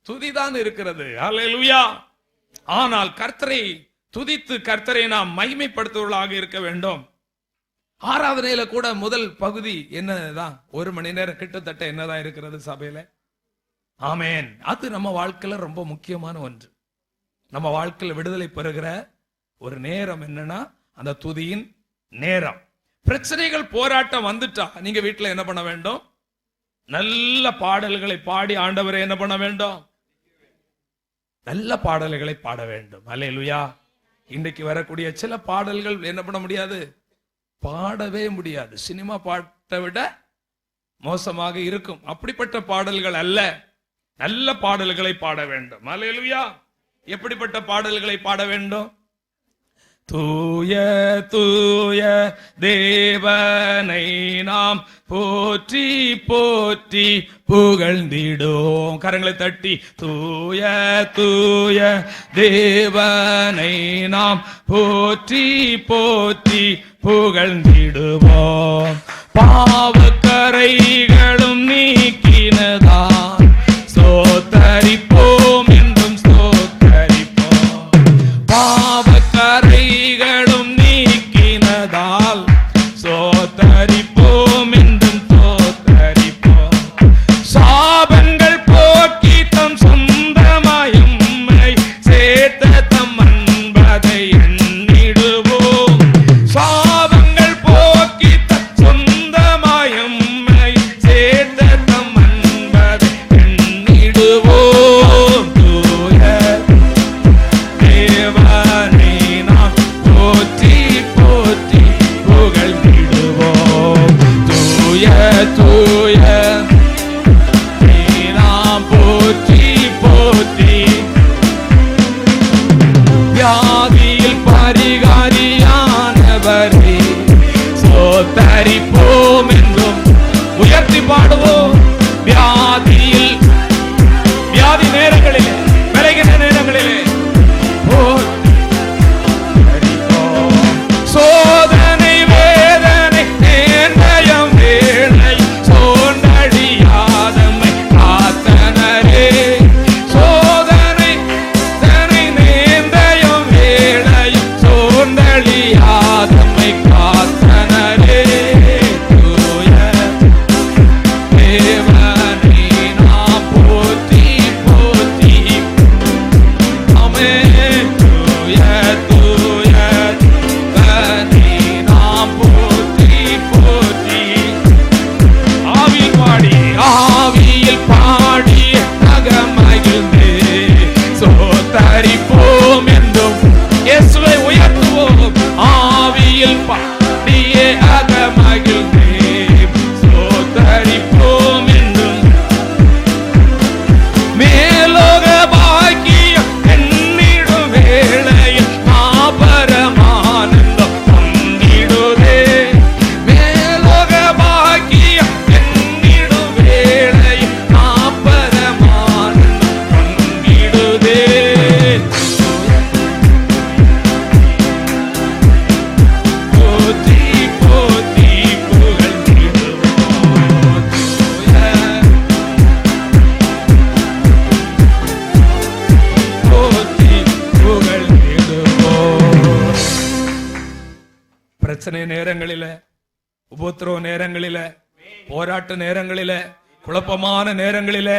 துதிதான் இருக்கிறது. அல்லேலூயா. ஆனால் கர்த்தரை துதித்து கர்த்தரை நாம் மகிமைப்படுத்துவர்களாக இருக்க வேண்டும். ஆராதனையில கூட முதல் பகுதி என்னதான்? 1 மணி நேரம் கிட்டத்தட்ட என்னதான் இருக்கிறது சபையில? ஆமென். அது நம்ம வாழ்க்கையில ரொம்ப முக்கியமான ஒன்று. நம்ம வாழ்க்கையில விடுதலை பெறுகிற ஒரு நேரம் என்னன்னா அந்த துதியின் நேரம். பிரச்சனைகள் போராட்டம் வந்துட்டா நீங்க வீட்டுல என்ன பண்ண வேண்டும்? நல்ல பாடல்களை பாடி ஆண்டவரை என்ன பண்ண வேண்டும்? நல்ல பாடல்களை பாட வேண்டும். அல்லேலூயா. இன்றைக்கு வரக்கூடிய சில பாடல்கள் என்ன பண்ண முடியாது, பாடவே முடியாது. சினிமா பாட்டை விட மோசமாக இருக்கும். அப்படிப்பட்ட பாடல்கள் அல்ல, நல்ல பாடல்களை பாட வேண்டும். அல்லேலூயா. எப்படிப்பட்ட பாடல்களை பாட வேண்டும்? தூய தூய தேவனை நாம் போற்றி போற்றி புகழ்ந்திடுவோம். கரங்களை தட்டி, தூய தூய தேவனை நாம் போற்றி போற்றி புகழ்ந்திடுவோம். பாவக்கரைகளும் நீக்கினதான் ஸ்தோத்தரிப்போம் என்றும் ஸ்தோத்தரிப்போம். பாவக்கரைகளும் நீக்கினதால் ஸ்தோத்தரிப்போம் என்றும் ஸ்தோத்தரிப்போம். சாபங்கள் போக்கி தம் சொந்தமாயம்மை சேர்த்த தம் அன்பதை எண்ணிடுவோம். சாபங்கள் போக்கி தம் சொந்தமாயம்மை சேர்த்த தம் அன்பதை எண்ணிடுவோம். தூய தேவனை நாம் போற்றி போற்றி புகழ்ந்திடுவோம். தூய தூய நாம் போற்றி போற்றி. வியாதியில் பரிகாரியானவரே ஸ்தோத்தரிப்போம் என்றும் உயர்த்தி பாடுவோம். வியாதியில் வியாதி நேரங்களிலே, விலகின நேரங்களிலே சோதனை வேதனை நேர்ந்தயம் வேளை சோண்டடியாதம்மை காத்தனரே. சோதனை தனை நேர்ந்தயம் வேளை சோண்டடியாதம்மை காத்தனரே. தூய தேவனை நாம் போற்றி போற்றி. ஆமென். தூய தூய தேவனை நாம் போற்றி போற்றி. ஆவியில் பாடி ஆவியில் பாடி அகமகிழ்ந்து ஸ்தோத்தரிப்போம் என்றும் இயேசுவை உயர்த்துவோம். ஆவியில் பாடிய அகமகிழ்ந்து ஸ்தோத்தரிப்போம் என்றும் மேலோக பாக்கியம் எண்ணிடும் வேளையில் மாபரமானந்தம் பங்கிடுதே. மேலோக பாக்கியம் எண்ணிடும் வேளையில் மாபரமானந்தம் பங்கிடுதே. போற்றி போற்றி புகழ்ந்திடுவோம். போற்றி புகழ்ந்திடுவோம். பிரச்சனை நேரங்களில, உபத்திரவ நேரங்களில, போராட்ட நேரங்களில, குழப்பமான நேரங்களில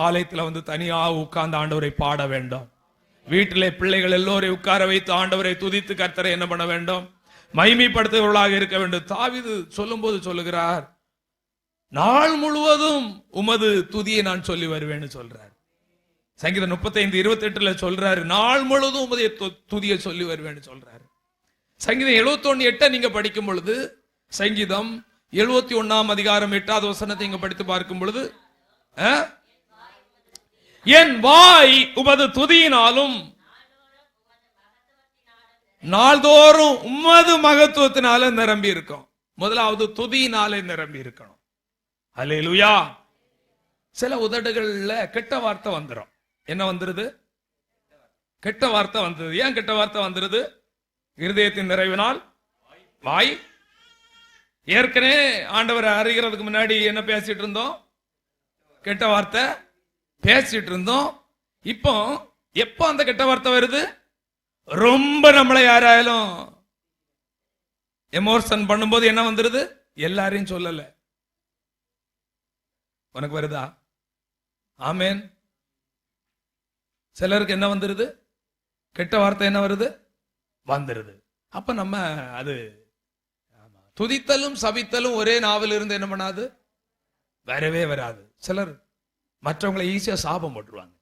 ஆலயத்துல வந்து தனியா உட்கார்ந்து ஆண்டவரை பாட வேண்டும். வீட்டிலே பிள்ளைகள் எல்லோரையும் உட்கார வைத்து ஆண்டவரை துதித்து கர்த்தரை என்ன பண்ண வேண்டும், மகிமைப்படுத்துபவர்களாக இருக்க வேண்டும். தாவீது சொல்லும்போது சொல்லுகிறார், நாள் முழுவதும் உமது துதியை நான் சொல்லி வருவேன்னு சொல்றார். சங்கீதம் 35:28 சொல்றாரு, நாள் முழுவதும் உமது துதியை சொல்லி வருவேன்னு சொல்றாரு. சங்கீதம் 71:8 நீங்க படிக்கும் பொழுது, சங்கீதம் 71:8 நீங்க படித்து பார்க்கும் பொழுது, என் வாய் உமது துதியினாலும் நாள்தோறும் உமது மகத்துவத்தினால நிரம்பி இருக்கும். முதலாவது துதியினாலே நிரம்பி இருக்கணும். அல்லேலூயா. சில உதடுகள்ல கெட்ட வார்த்தை வந்துடும். என்ன வந்துருது? கெட்ட வார்த்தை வந்தது. ஏன் கெட்ட வார்த்தை வந்துருது? இருதயத்தின் நிறைவினால் வாய். ஏற்கனவே ஆண்டவரை அறிகிறதுக்கு முன்னாடி என்ன பேசிட்டு இருந்தோம்? கெட்ட வார்த்தை பேசிட்டு இருந்தோம். இப்போ எப்போ அந்த கெட்ட வார்த்தை வருது? ரொம்ப நம்மளை யாராலும் எமோஷன் பண்ணும்போது என்ன வந்துருது? எல்லாரையும் சொல்லல, உனக்கு வருதா? ஆமேன். சிலருக்கு என்ன வந்துருது? கெட்ட வார்த்தை என்ன வருது? வந்துருது. அப்ப நம்ம அது துதித்தலும் சபித்தலும் ஒரே நாவில் இருந்து என்ன பண்ணாது? வரவே வராது. சிலர் மற்றவங்களை ஈஸியா சாபம் போட்டுருவாங்க,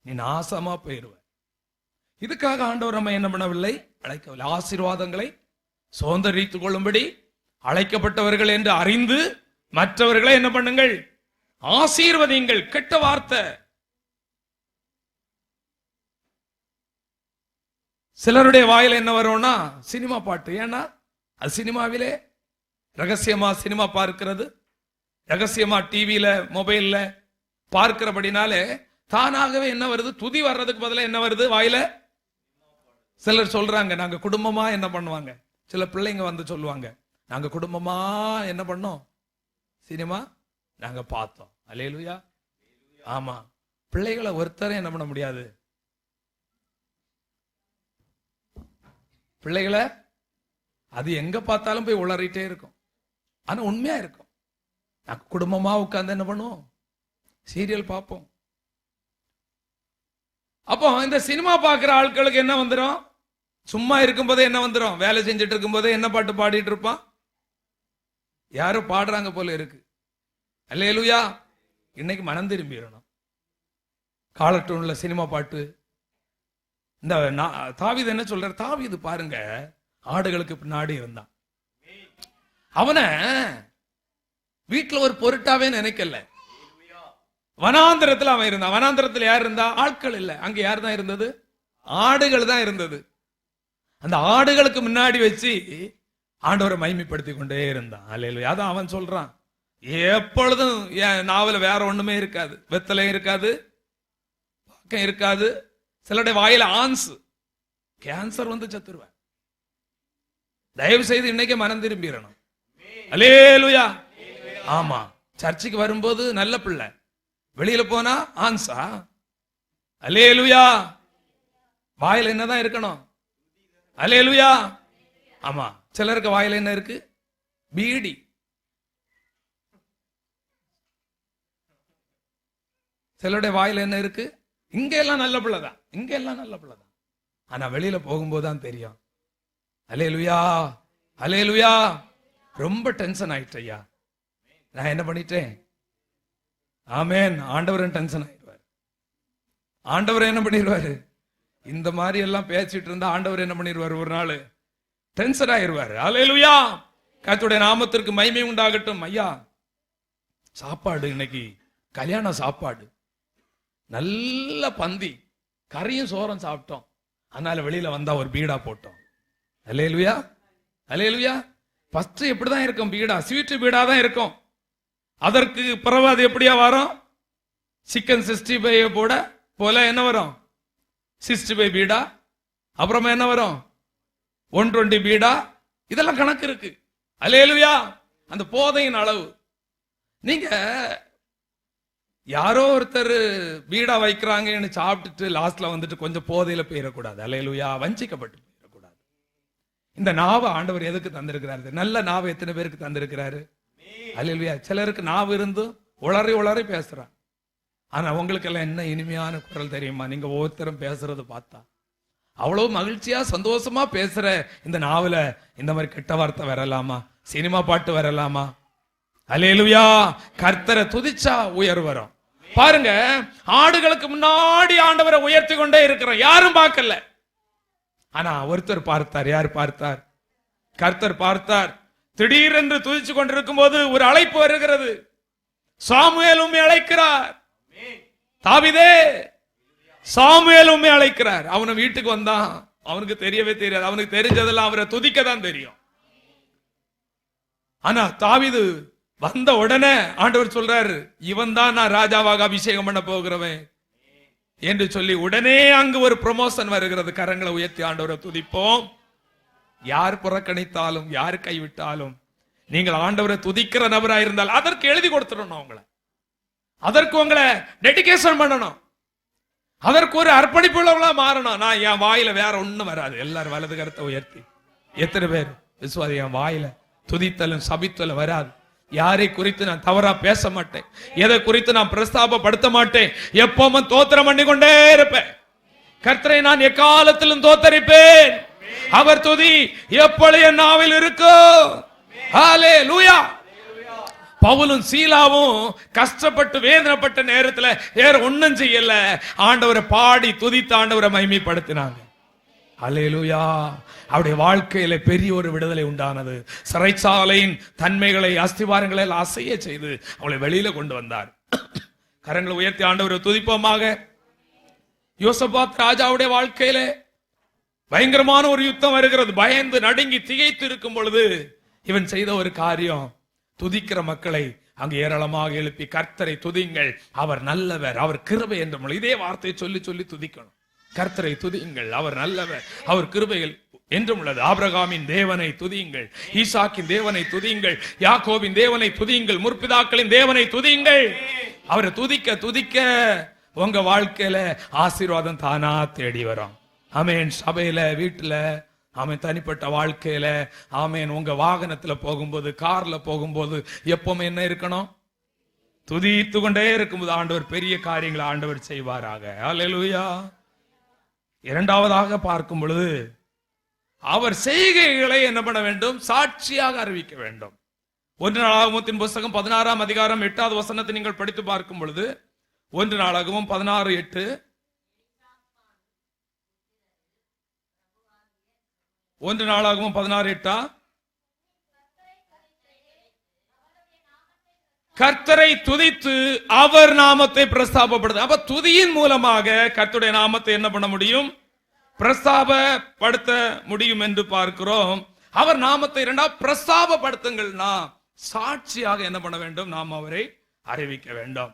நீ நாசமா போயிருவ. இதுக்காக ஆண்டவர் நம்ம என்ன பண்ணவில்லை, அழைக்கவில்லை. ஆசீர்வாதங்களை சுதந்தரித்துக் கொள்ளும்படி அழைக்கப்பட்டவர்கள் என்று அறிந்து மற்றவர்களை என்ன பண்ணுங்கள், ஆசீர்வதிங்கள். கெட்ட வார்த்தை. சிலருடைய வாயில என்ன வரும்னா சினிமா பாட்டு. ஏன்னா அது சினிமாவிலே ரகசியமா சினிமா பார்க்கிறது, ரகசியமா டிவியில மொபைல்ல பார்க்கிறபடினாலே தானாகவே என்ன வருது, துதி வர்றதுக்கு பதிலா என்ன வருது வாயில. சிலர் சொல்றாங்க, நாங்க குடும்பமா என்ன பண்ணுவாங்க, சில பிள்ளைங்க வந்து சொல்லுவாங்க, நாங்க குடும்பமா என்ன பண்ணோம், சினிமா நாங்க பார்த்தோம். அல்லேலூயா. ஆமா, பிள்ளைகளை ஒருத்தரை என்ன பண்ண முடியாது, பிள்ளைகளை அது எங்க பார்த்தாலும் போய் உளறிட்டே இருக்கும். ஆனா உண்மையா இருக்கும். நாங்க குடும்பமா உட்கார்ந்து என்ன பண்ணுவோம், சீரியல் பார்ப்போம். அப்போ இந்த சினிமா பார்க்கிற ஆட்களுக்கு என்ன வந்துடும், சும்மா இருக்கும் போதே என்ன வந்துடும், வேலை செஞ்சுட்டு இருக்கும் போதே என்ன பாட்டு பாடிட்டு இருப்பான், யாரும் பாடுறாங்க போல இருக்கு. அல்லேலூயா. இன்னைக்கு மனம் திரும்பிடணும். காலட்டூன்ல சினிமா பாட்டு. இந்த தாவீது என்ன சொல்ற, தாவீது பாருங்க ஆடுகளுக்கு பின்னாடி இருந்தான். அவனை வீட்டுல ஒரு பொருட்டாவே நினைக்கல. வனாந்திரத்தில் அவன் இருந்தான். வனாந்திரத்தில் யார் இருந்தா, ஆட்கள் இல்ல, அங்க யார் தான் இருந்தது, ஆடுகள் தான் இருந்தது. அந்த ஆடுகளுக்கு முன்னாடி வச்சு ஆண்டவரை மகிமைப்படுத்தி கொண்டே இருந்தான். அல்லேலூயா. அதான் அவன் சொல்றான், எப்பொழுதும் என் நாவல வேற ஒண்ணுமே இருக்காது, வெத்தலை இருக்காது, பக்கம் இருக்காது, சிலருடைய வாயில ஆன்ஸ், கேன்சர் வந்து செத்துருவேன். தயவு செய்து இன்னைக்கு மனம் திரும்பிடணும். அல்லேலூயா. ஆமா, சர்ச்சுக்கு வரும்போது நல்ல பிள்ளை, வெளியில போனா ஆன்சா. அல்லேலூயா. வாயில என்னதான் இருக்கணும், அல்லேலூயா. ஆமா, சிலருக்கு வாயில என்ன இருக்கு, பீடி. சிலருடைய வாயில என்ன இருக்கு, இங்க எல்லாம் நல்ல பிள்ளைதான், இங்க எல்லாம் நல்ல பிள்ளைதான், ஆனா வெளியில போகும்போதுதான் தெரியும். அல்லேலூயா, அல்லேலூயா. ரொம்ப டென்ஷன் ஆயிட்டு ஐயா, நான் என்ன பண்ணிட்டேன். ஆமென். ஆண்டவரன் டென்ஷன் ஆயிடுவார். ஆண்டவர் என்ன பண்ணிடுவாரு, இந்த மாதிரி எல்லாம் பேசிட்டு இருந்தா ஆண்டவர் என்ன பண்ணிடுவார், ஒரு நாள் டென்ஷன் ஆயிடுவார். அல்லேலூயா. கர்த்தருடைய நாமத்திற்கு மகிமை உண்டாகட்டும். ஐயா, சாப்பாடு இன்னைக்கு கல்யாண சாப்பாடு, நல்ல பந்தி, கறியும் சோறும் சாப்பிட்டோம், அதனால வெளியில வந்தா ஒரு பீடா போட்டோம். அல்லேலூயா, அல்லேலூயா. ஃபர்ஸ்ட் எப்படிதான் இருக்கும், பீடா, ஸ்வீட் பீடா தான் இருக்கும். அதற்கு பிறகு அது எப்படியா வரும், சிக்கன் 65 போல என்ன வரும், 65 பீடா, அப்புறமா என்ன வரும், 120 பீடா, இதெல்லாம் கணக்கு இருக்கு. அல்லேலூயா. அந்த போதையின் அளவு. நீங்க யாரோ ஒருத்தர் பீடா வைக்கிறாங்கன்னு சாப்பிட்டுட்டு லாஸ்ட்ல வந்துட்டு கொஞ்சம் போதையில போயிடக்கூடாது. அல்லேலூயா. வஞ்சிக்கப்பட்டு போயிடக்கூடாது. இந்த நாவை ஆண்டவர் எதுக்கு தந்திருக்கிறாரு, நல்ல நாவை எத்தனை பேருக்கு தந்திருக்கிறாரு. அல்லேலூயா. சிலருக்கு நாவு இருந்து உளறி உளறி பேசுறான். ஆனா உங்களுக்கு எல்லாம் என்ன இனிமையான குரல் தெரியுமா, நீங்க ஒவ்வொருத்தரும் பேசுறது பார்த்தா அவ்வளவு மகிழ்ச்சியா சந்தோஷமா பேசுற இந்த நாவல இந்த மாதிரி கெட்ட வார்த்தை வரலாமா, சினிமா பாட்டு வரலாமா. அல்லேலூயா. கர்த்தரை துதிச்சா உயர்வு வரும். பாருங்க, ஆடுகளுக்கு முன்னாடி ஆண்டவரை உயர்த்தி கொண்டே இருக்கிறோம், யாரும் பார்க்கல. ஆனா ஒருத்தர் பார்த்தார். யார் பார்த்தார், கர்த்தர் பார்த்தார். திடீரென்று துதிச்சு கொண்டிருக்கும் போது ஒரு அழைப்பு வருகிறது. சாமுவேல் உம்மை அழைக்கிறார். தாவீதே, சாமுவேல் உம்மை அழைக்கிறார். அவனை வீட்டுக்கு வந்தான், அவனுக்கு தெரியவே தெரியாது, அவனுக்கு தெரிஞ்சதெல்லாம் அவரை துதிக்க தான் தெரியும். ஆனா தாவீது வந்த உடனே ஆண்டவர் சொல்றாரு, இவன் தான் நான் ராஜாவாக அபிஷேகம் பண்ண போகிறவன் என்று சொல்லி உடனே அங்கு ஒரு ப்ரமோஷன் வருகிறது. கரங்களை உயர்த்தி ஆண்டவரை துதிப்போம். யார் புறக்கணித்தாலும், யார் கைவிட்டாலும், நீங்கள் ஆண்டவரை துதிக்கிற நபராக இருந்தால் அதற்கு எழுதி கொடுத்துடணும். உங்களை அதற்கு உங்களை டெடிகேஷன் பண்ணணும். அதற்கு ஒரு அர்ப்பணிப்பு உள்ளவங்களா மாறணும். நான் என் வாயில வேற ஒண்ணும் வராது. எல்லாரும் வலது கரத்தை உயர்த்தி. எத்தனை பேர் விசுவாசி, என் வாயில துதித்தலும் சபித்தலும் வராது. யாரை குறித்து நான் தவறா பேச மாட்டேன், எதை குறித்து நான் பிரஸ்தாபப்படுத்த மாட்டேன், எப்பவும் தோத்திரம் பண்ணி கொண்டே இருப்பேன். கர்த்தரை நான் எக்காலத்திலும் தோத்தரிப்பேன். அவர் துதி எப்பொழுது என் நாவில் இருக்கும். ஹல்லேலூயா. பவுலும் சீலாவும் கஷ்டப்பட்டு வேதனைப்பட்ட நேரத்துல வேற ஒண்ணும் செய்யல, ஆண்டவரை பாடி துதித்து ஆண்டவரை மகிமைப்படுத்தினாங்க. அல்லேலூயா. அவருடைய வாழ்க்கையில பெரிய ஒரு விடுதலை உண்டானது. சிறைச்சாலையின் தன்மைகளை, அஸ்திவாரங்களை அசைய செய்து அவளை வெளியில கொண்டு வந்தார். கரங்களை உயர்த்தி ஆண்டவரை துதிப்போமாக. யோசபாத் ராஜாவுடைய வாழ்க்கையில பயங்கரமான ஒரு யுத்தம் வருகிறது. பயந்து நடுங்கி திகைத்து இருக்கும் பொழுது இவன் செய்த ஒரு காரியம், துதிக்கிற மக்களை அங்கு ஏராளமாக எழுப்பி கர்த்தரை துதிங்கள், அவர் நல்லவர், அவர் கிருபை என்ற இதே வார்த்தையை சொல்லி சொல்லி துதிக்கணும். கர்த்தரை துதியுங்கள், அவர் நல்லவர், அவர் கிருபைகள் என்றும் உள்ளது. ஆபிரகாமின் தேவனை துதியுங்கள், ஈசாக்கின் தேவனை துதியுங்கள், யாக்கோபின் தேவனை துதியுங்கள், முற்பிதாக்களின் தேவனை துதியுங்கள். அவரை துதிக்க துதிக்க உங்க வாழ்க்கையில ஆசீர்வாதம் தானா தேடி வரும். ஆமென். சபையில, வீட்டுல, ஆமென், தனிப்பட்ட வாழ்க்கையில, ஆமென். உங்க வாகனத்துல போகும்போது, கார்ல போகும்போது எப்பவுமே என்ன இருக்கணும்? துதித்து கொண்டே இருக்கும்போது ஆண்டவர் பெரிய காரியங்களை ஆண்டவர் செய்வாராக. அல்லேலூயா. இரண்டாவதாக பார்க்கும் பொழுது அவர் செய்கைகளை என்ன பண்ண வேண்டும்? சாட்சியாக அறிவிக்க வேண்டும். 1 நாளாகமத்தின் புஸ்தகம் 16ஆம் அதிகாரம் 8வது வசனத்தை நீங்கள் படித்து பார்க்கும் பொழுது, 1 நாளாகமம் 16:8, 1 நாளாகமம் 16:8, கர்த்தரை துதித்து அவர் நாமத்தை பிரஸ்தாபப்படுது. அப்ப துதியின் மூலமாக கர்த்தருடைய நாமத்தை என்ன பண்ண முடியும்? பிரஸ்தாபப்படுத்த முடியும் என்று பார்க்கிறோம். அவர் நாமத்தை இரண்டாவது பிரஸ்தாபப்படுத்துங்கள்னா சாட்சியாக என்ன பண்ண வேண்டும்? நாம் அவரை அறிவிக்க வேண்டும்.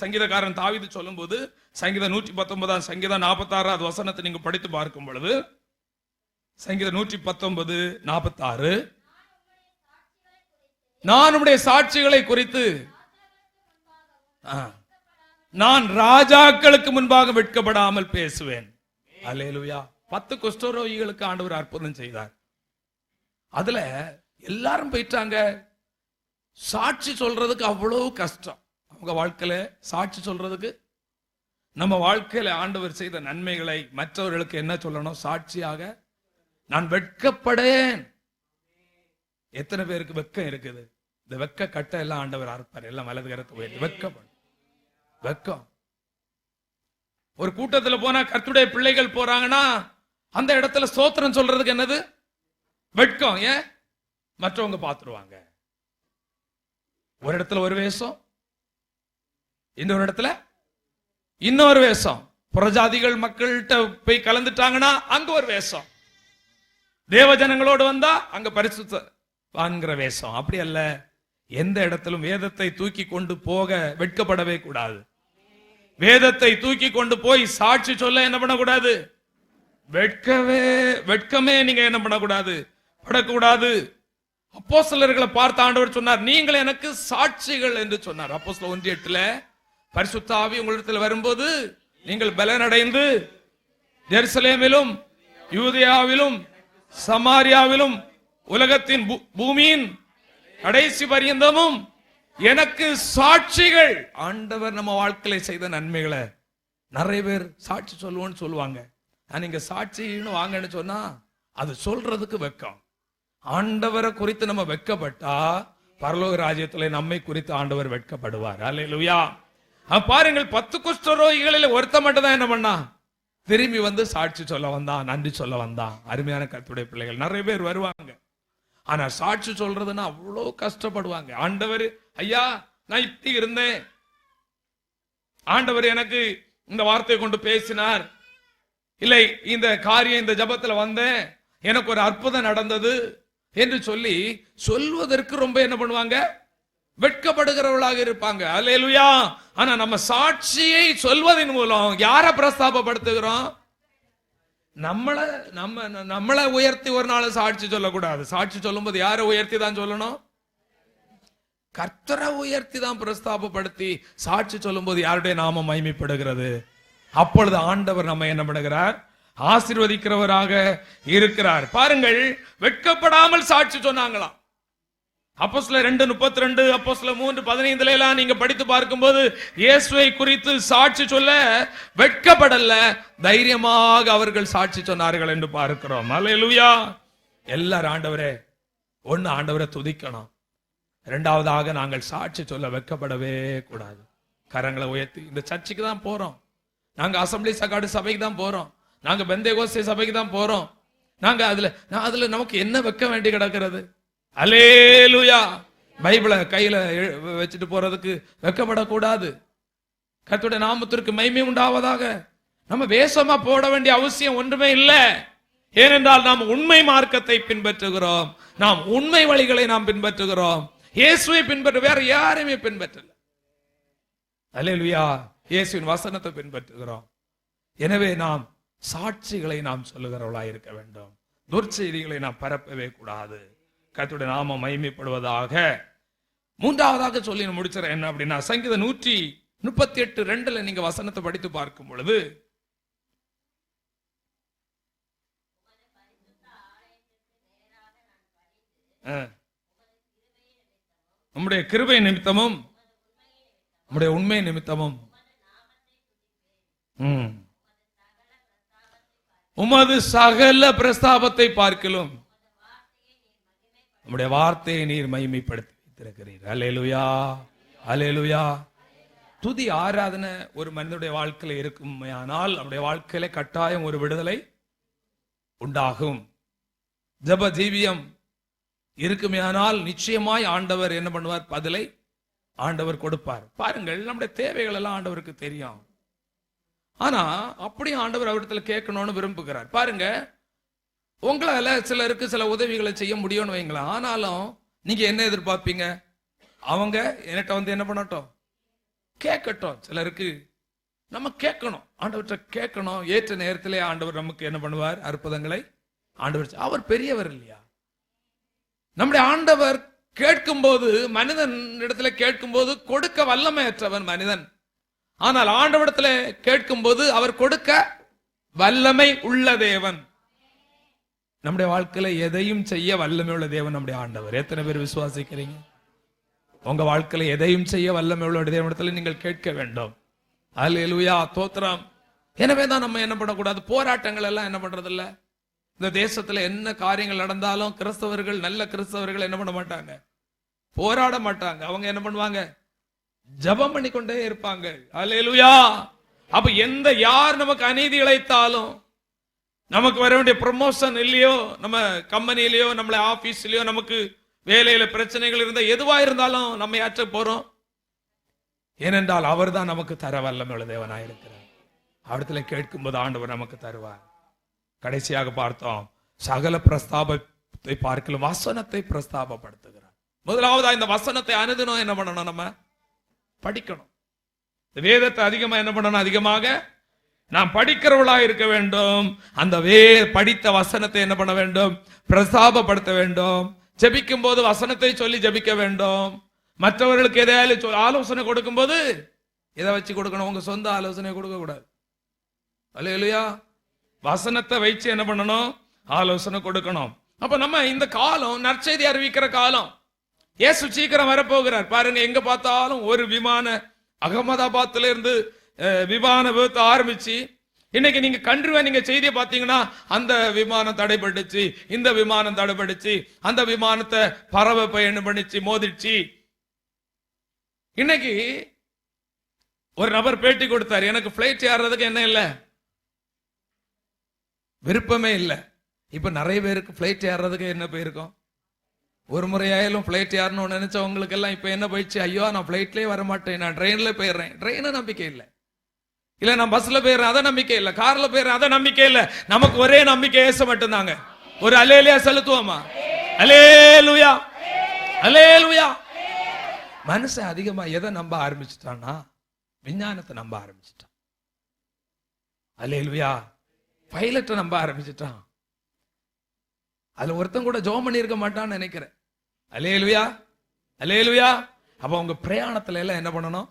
சங்கீதக்காரன் தாவீது சொல்லும் போது, சங்கீதம் 119 சங்கீதம் 46வது வசனத்தை நீங்க படித்து பார்க்கும் பொழுது, சங்கீதம் 119:46, நான் உம்முடைய சாட்சிகளை குறித்து நான் ராஜாக்களுக்கு முன்பாக வெட்கப்படாமல் பேசுவேன். அல்லேலூயா. 10 குஷ்டரோகிகளுக்கு ஆண்டவர் அற்புதம் செய்தார். அதுல எல்லாரும் போயிட்டாங்க. சாட்சி சொல்றதுக்கு அவ்வளவு கஷ்டம். அவங்க வாழ்க்கையில சாட்சி சொல்றதுக்கு, நம்ம வாழ்க்கையில ஆண்டவர் செய்த நன்மைகளை மற்றவர்களுக்கு என்ன சொல்லணும்? சாட்சியாக நான் வெட்கப்படேன். எத்தனை பேருக்கு வெக்கம் இருக்குது? இந்த வெக்க கட்ட எல்லாம் ஆண்டவர் அறுப்பார். எல்லாம் வலது கரத்தை உயர்த்தி வெக்கப்படும். வெக்கம். ஒரு கூட்டத்துல போனா, கர்த்தருடைய பிள்ளைகள் போறாங்கன்னா அந்த இடத்துல ஸ்தோத்திரம் சொல்றதுக்கு என்னது? வெட்கம். ஏன்? மற்றவங்க பார்த்துருவாங்க. ஒரு இடத்துல ஒரு வேஷம், இன்னொரு இடத்துல இன்னொரு வேஷம். புறஜாதிகள் மக்கள்கிட்ட போய் கலந்துட்டாங்கன்னா அங்க ஒரு வேஷம். தேவ ஜனங்களோடு வந்தா அங்க பரிசுத்த வான்கிற வேஷம். அப்படி அல்ல. எந்த இடத்திலும் வேதத்தை தூக்கி கொண்டு போக வெட்கப்படவே கூடாது. வேதத்தை தூக்கி கொண்டு போய் சாட்சி சொல்ல என்ன பண்ணக்கூடாது? வெட்கமே நீங்க என்ன பண்ணக்கூடாது? படக்கூடாது. அப்போஸ்தலர்களை பார்த்த ஆண்டவர் சொன்னார், நீங்கள் எனக்கு சாட்சிகள் என்று சொன்னார். அப்போஸ்தலர் 1:8 பரிசுத்த ஆவி உங்களிடத்தில் வரும்போது நீங்கள் பலனடைந்து ஜெருசலேமிலும் யூதேயாவிலும் சமாரியாவிலும் உலகத்தின் பூமியின் கடைசி பரியந்தமும் எனக்கு சாட்சிகள். ஆண்டவர் நம்ம வாழ்க்கையில செய்த நன்மைகளை நிறைய பேர் சாட்சி சொல்லுவோன்னு சொல்லுவாங்க. நீங்க சாட்சின்னு வாங்கன்னு சொன்னா அது சொல்றதுக்கு வெக்கம். ஆண்டவரை குறித்து நம்ம வெட்கப்பட்டா பரலோக ராஜ்யத்துல நம்மை குறித்து ஆண்டவர் வெட்கப்படுவார். அல்லேலூயா. பாருங்கள், 10 குஷ்டரோகிகளில் ஒருத்த மட்டும் தான் என்ன பண்ணா? திரும்பி வந்து சாட்சி சொல்ல வந்தான், நன்றி சொல்ல வந்தான். அருமையான கர்த்தருடைய பிள்ளைகள் நிறைய பேர் வருவாங்க. ஆனா சாட்சி சொல்றதுன்னா அவ்வளவு கஷ்டப்படுவாங்க. ஆண்டவர், ஐயா நான் இப்படி இருந்தேன், ஆண்டவர் எனக்கு இந்த வார்த்தையை கொண்டு பேசினார், இல்லை இந்த காரியம் இந்த ஜபத்துல வந்தேன், எனக்கு ஒரு அற்புதம் நடந்தது என்று சொல்லி சொல்வதற்கு ரொம்ப என்ன பண்ணுவாங்க? வெட்கப்படுகிறவர்களாக இருப்பாங்க. அல்லேலூயா. ஆனா நம்ம சாட்சியை சொல்வதன் மூலம் யாரை பிரஸ்தாபப்படுத்துகிறோம்? நம்மளை உயர்த்தி ஒரு நாள் சாட்சி சொல்லக்கூடாது. சாட்சி சொல்லும் போது யாரை உயர்த்தி தான் சொல்லணும்? கர்த்தரை உயர்த்தி தான் பிரஸ்தாபப்படுத்தி சாட்சி சொல்லும் போது யாருடைய நாமம் மகிமைப்படுகிறது. அப்பொழுது ஆண்டவர் நம்ம என்ன பண்ணுகிறார்? ஆசீர்வதிக்கிறவராக இருக்கிறார். பாருங்கள், வெட்கப்படாமல் சாட்சி சொன்னாங்களாம். அப்போஸ்தலர் 2:32, அப்போஸ்தலர் 3:15 எல்லாம் நீங்க படித்து பார்க்கும்போது இயேசுவை குறித்து சாட்சி சொல்ல வெட்கப்படல, தைரியமாக அவர்கள் சாட்சி சொன்னார்கள் என்று பார்க்கிறோம். அல்லேலூயா. எல்லாரும் ஆண்டவரே, ஒன்னு ஆண்டவரை துதிக்கணும், இரண்டாவதாக நாங்கள் சாட்சி சொல்ல வெட்கப்படவே கூடாது. கரங்களை உயர்த்தி இந்த சர்ச்சுக்கு தான் போறோம், நாங்க அசம்பிளி சகாடு சபைக்கு தான் போறோம், நாங்க பெந்தேகோஸ்தே சபைக்கு தான் போறோம். நாங்க அதுல நமக்கு என்ன வைக்க வேண்டி கிடக்கிறது? அல்லேலூயா. பைபிளை கையில வச்சுட்டு போறதுக்கு வெக்கப்படக்கூடாது. கர்த்தருடைய நாமத்திற்கு மகிமை உண்டாவதாக. நம்ம வேஷமா போட வேண்டிய அவசியம் ஒன்றுமே இல்லை. ஏனென்றால் நாம் உண்மை மார்க்கத்தை பின்பற்றுகிறோம். நாம் உண்மை வழிகளை நாம் பின்பற்றுகிறோம். இயேசுவை பின்பற்ற வேற யாரையுமே பின்பற்றல. அல்லேலூயா. இயேசுவின் வசனத்தை பின்பற்றுகிறோம். எனவே நாம் சாட்சிகளை நாம் சொல்லுகிறவர்களாய் இருக்க வேண்டும். துர்ச்செய்திகளை நாம் பரப்பவே கூடாது. கர்த்தருடைய நாமம் மகிமைப்படுவதாக. மூன்றாவதாக சொல்லி முடிச்சிடறேன். என்ன அப்படின்னா, சங்கீதம் 138:2 நீங்க வசனத்தை படித்து பார்க்கும் பொழுது, நம்முடைய கிருபை நிமித்தமும் நம்முடைய உண்மை நிமித்தமும் உமது சகல பிரஸ்தாபத்தை பார்க்கிலும் நம்முடைய வார்த்தையை நீர் மகிமைப்படுத்தி வைத்திருக்கிறீர். அல்லேலூயா, அல்லேலூயா. துதி ஆராதனை ஒரு மனிதனுடைய வாழ்க்கையில இருக்குமானால் நம்முடைய வாழ்க்கையில கட்டாயம் ஒரு விடுதலை உண்டாகும். ஜப ஜீவியம் இருக்குமேயானால் நிச்சயமாய் ஆண்டவர் என்ன பண்ணுவார்? பதிலை ஆண்டவர் கொடுப்பார். பாருங்கள், நம்முடைய தேவைகள் எல்லாம் ஆண்டவருக்கு தெரியும். ஆனா அப்படியே ஆண்டவர் அவரிடத்துல கேட்கணும்னு விரும்புகிறார். பாருங்க, உங்களால சிலருக்கு சில உதவிகளை செய்ய முடியும்னு வைங்களேன். ஆனாலும் நீங்க என்ன எதிர்பார்ப்பீங்க? அவங்க என்கிட்ட வந்து என்ன பண்ணட்டும்? கேட்கட்டும். சிலருக்கு நம்ம கேட்கணும், ஆண்டவர்கிட்ட கேட்கணும். ஏற்ற நேரத்திலே ஆண்டவர் நமக்கு என்ன பண்ணுவார்? அற்புதங்களை ஆண்டவர். அவர் பெரியவர் இல்லையா? நம்முடைய ஆண்டவர் கேட்கும் போது, மனிதன் இடத்துல கேட்கும் போது கொடுக்க வல்லமையற்றவன் மனிதன். ஆனால் ஆண்டவரிடத்துல கேட்கும் போது அவர் கொடுக்க வல்லமை உள்ள தேவன். நம்முடைய வாழ்க்கையில எதையும் செய்ய வல்லமை உள்ள தேவன் நம்முடைய ஆண்டவர். எத்தனை பேர் விசுவாசிக்கிறீங்க? உங்க வாழ்க்கையில எதையும் செய்ய வல்லமை உள்ள தேவனிடத்துல நீங்கள் கேட்க வேண்டும். அல்லேலூயா, தோத்திரம். எனவே தான் நம்ம என்ன பண்ணக்கூடாது? போராட்டங்கள் எல்லாம் என்ன பண்றது இல்ல. இந்த தேசத்துல என்ன காரியங்கள் நடந்தாலும் கிறிஸ்தவர்கள், நல்ல கிறிஸ்தவர்கள் என்ன பண்ண மாட்டாங்க? போராட மாட்டாங்க. அவங்க என்ன பண்ணுவாங்க? ஜபம் பண்ணிக்கொண்டே இருப்பாங்க. அல்லேலூயா. அப்ப யார் நமக்கு அநீதி இழைத்தாலும், நமக்கு வர வேண்டிய ப்ரமோஷன் இல்லையோ, நம்ம கம்பெனிலயோ, நம்மள ஆபீஸ்லயோ, நமக்கு வேலையில பிரச்சனைகள் இருந்தா, எதுவா இருந்தாலும் நம்ம யாற்ற போறோம். ஏனென்றால் அவர் தான் நமக்கு தர வல்லமை உள்ள தேவனாயிருக்கிறார். அவரிடத்துல கேட்கும் போது ஆண்டவர் நமக்கு தருவார். கடைசியாக பார்த்தோம், சகல பிரஸ்தாபத்தை பார்க்கலும் வசனத்தை பிரஸ்தாபப்படுத்துகிறார். முதலாவது இந்த வசனத்தை அனுதினம் என்ன பண்ணணும்? நம்ம படிக்கணும். வேதத்தை அதிகமா என்ன பண்ணணும்? அதிகமாக நாம் படிக்கிறவளா இருக்க வேண்டும். அந்த படித்த வசனத்தை என்ன பண்ண வேண்டும்? பிரஸ்தாபப்படுத்த வேண்டும். ஜெபிக்கும் போது வசனத்தை சொல்லி ஜெபிக்க வேண்டும். மற்றவர்களுக்கு எதையாவது ஆலோசனை கொடுக்கும் போது எதை வச்சு கொடுக்கணும்? உங்க சொந்த ஆலோசனை கொடுக்க கூடாது. அல்லேலூயா. வசனத்தை வைச்சு என்ன பண்ணணும்? ஆலோசனை கொடுக்கணும். அப்ப நம்ம இந்த காலம் நற்செய்தி அறிவிக்கிற காலம். இயேசு சீக்கிரம் வரப்போகிறார். பாருங்க, எங்க பார்த்தாலும் ஒரு விமான, அகமதாபாத்ல இருந்து விமான விபத்து ஆரம்பிச்சு இன்னைக்கு நீங்க கன்றுவ நீங்க செய்தியை பார்த்தீங்கன்னா, அந்த விமானம் தடைபட்டுச்சு, இந்த விமானம் தடைபட்டுச்சு, அந்த விமானத்தை பறவை பயணம் பண்ணிச்சு, மோதிடுச்சு. இன்னைக்கு ஒரு நபர் பேட்டி கொடுத்தார், எனக்கு பிளைட் ஏறதுக்கு என்ன இல்லை, விருப்பமே இல்லை. இப்ப நிறைய பேருக்கு பிளைட் ஏறதுக்கு என்ன போயிருக்கும்? ஒரு முறையாயாலும் பிளைட் ஏறணும்னு நினைச்சவங்களுக்கு எல்லாம் இப்ப என்ன போயிடுச்சு? ஐயோ, நான் பிளைட்லயே வர மாட்டேன், நான் ட்ரெயின்ல போயிடுறேன். ட்ரெயின நம்பிக்கை இல்லை. இல்ல நான் பஸ்ல போயிடுறேன், அதை நம்பிக்கை இல்லை. கார்ல போயிடுறேன், அதை நம்பிக்கை இல்லை. நமக்கு ஒரே நம்பிக்கை இயேசு மட்டும்தாங்க. ஒரு அல்லேலூயா செலுத்துவோமா? அல்லேலூயா, அல்லேலூயா. மனுஷன் அதிகமா எதை நம்ப ஆரம்பிச்சுட்டான்னா, விஞ்ஞானத்தை நம்ப ஆரம்பிச்சுட்டான். அல்லேலூயா. பைலட்டை நம்ப ஆரம்பிச்சுட்டான். அதுல ஒருத்தன் கூட ஜெபம் பண்ணி இருக்க மாட்டான்னு நினைக்கிறேன். அல்லேலூயா, அல்லேலூயா. அப்ப உங்க பிரயாணத்துல எல்லாம் என்ன பண்ணணும்?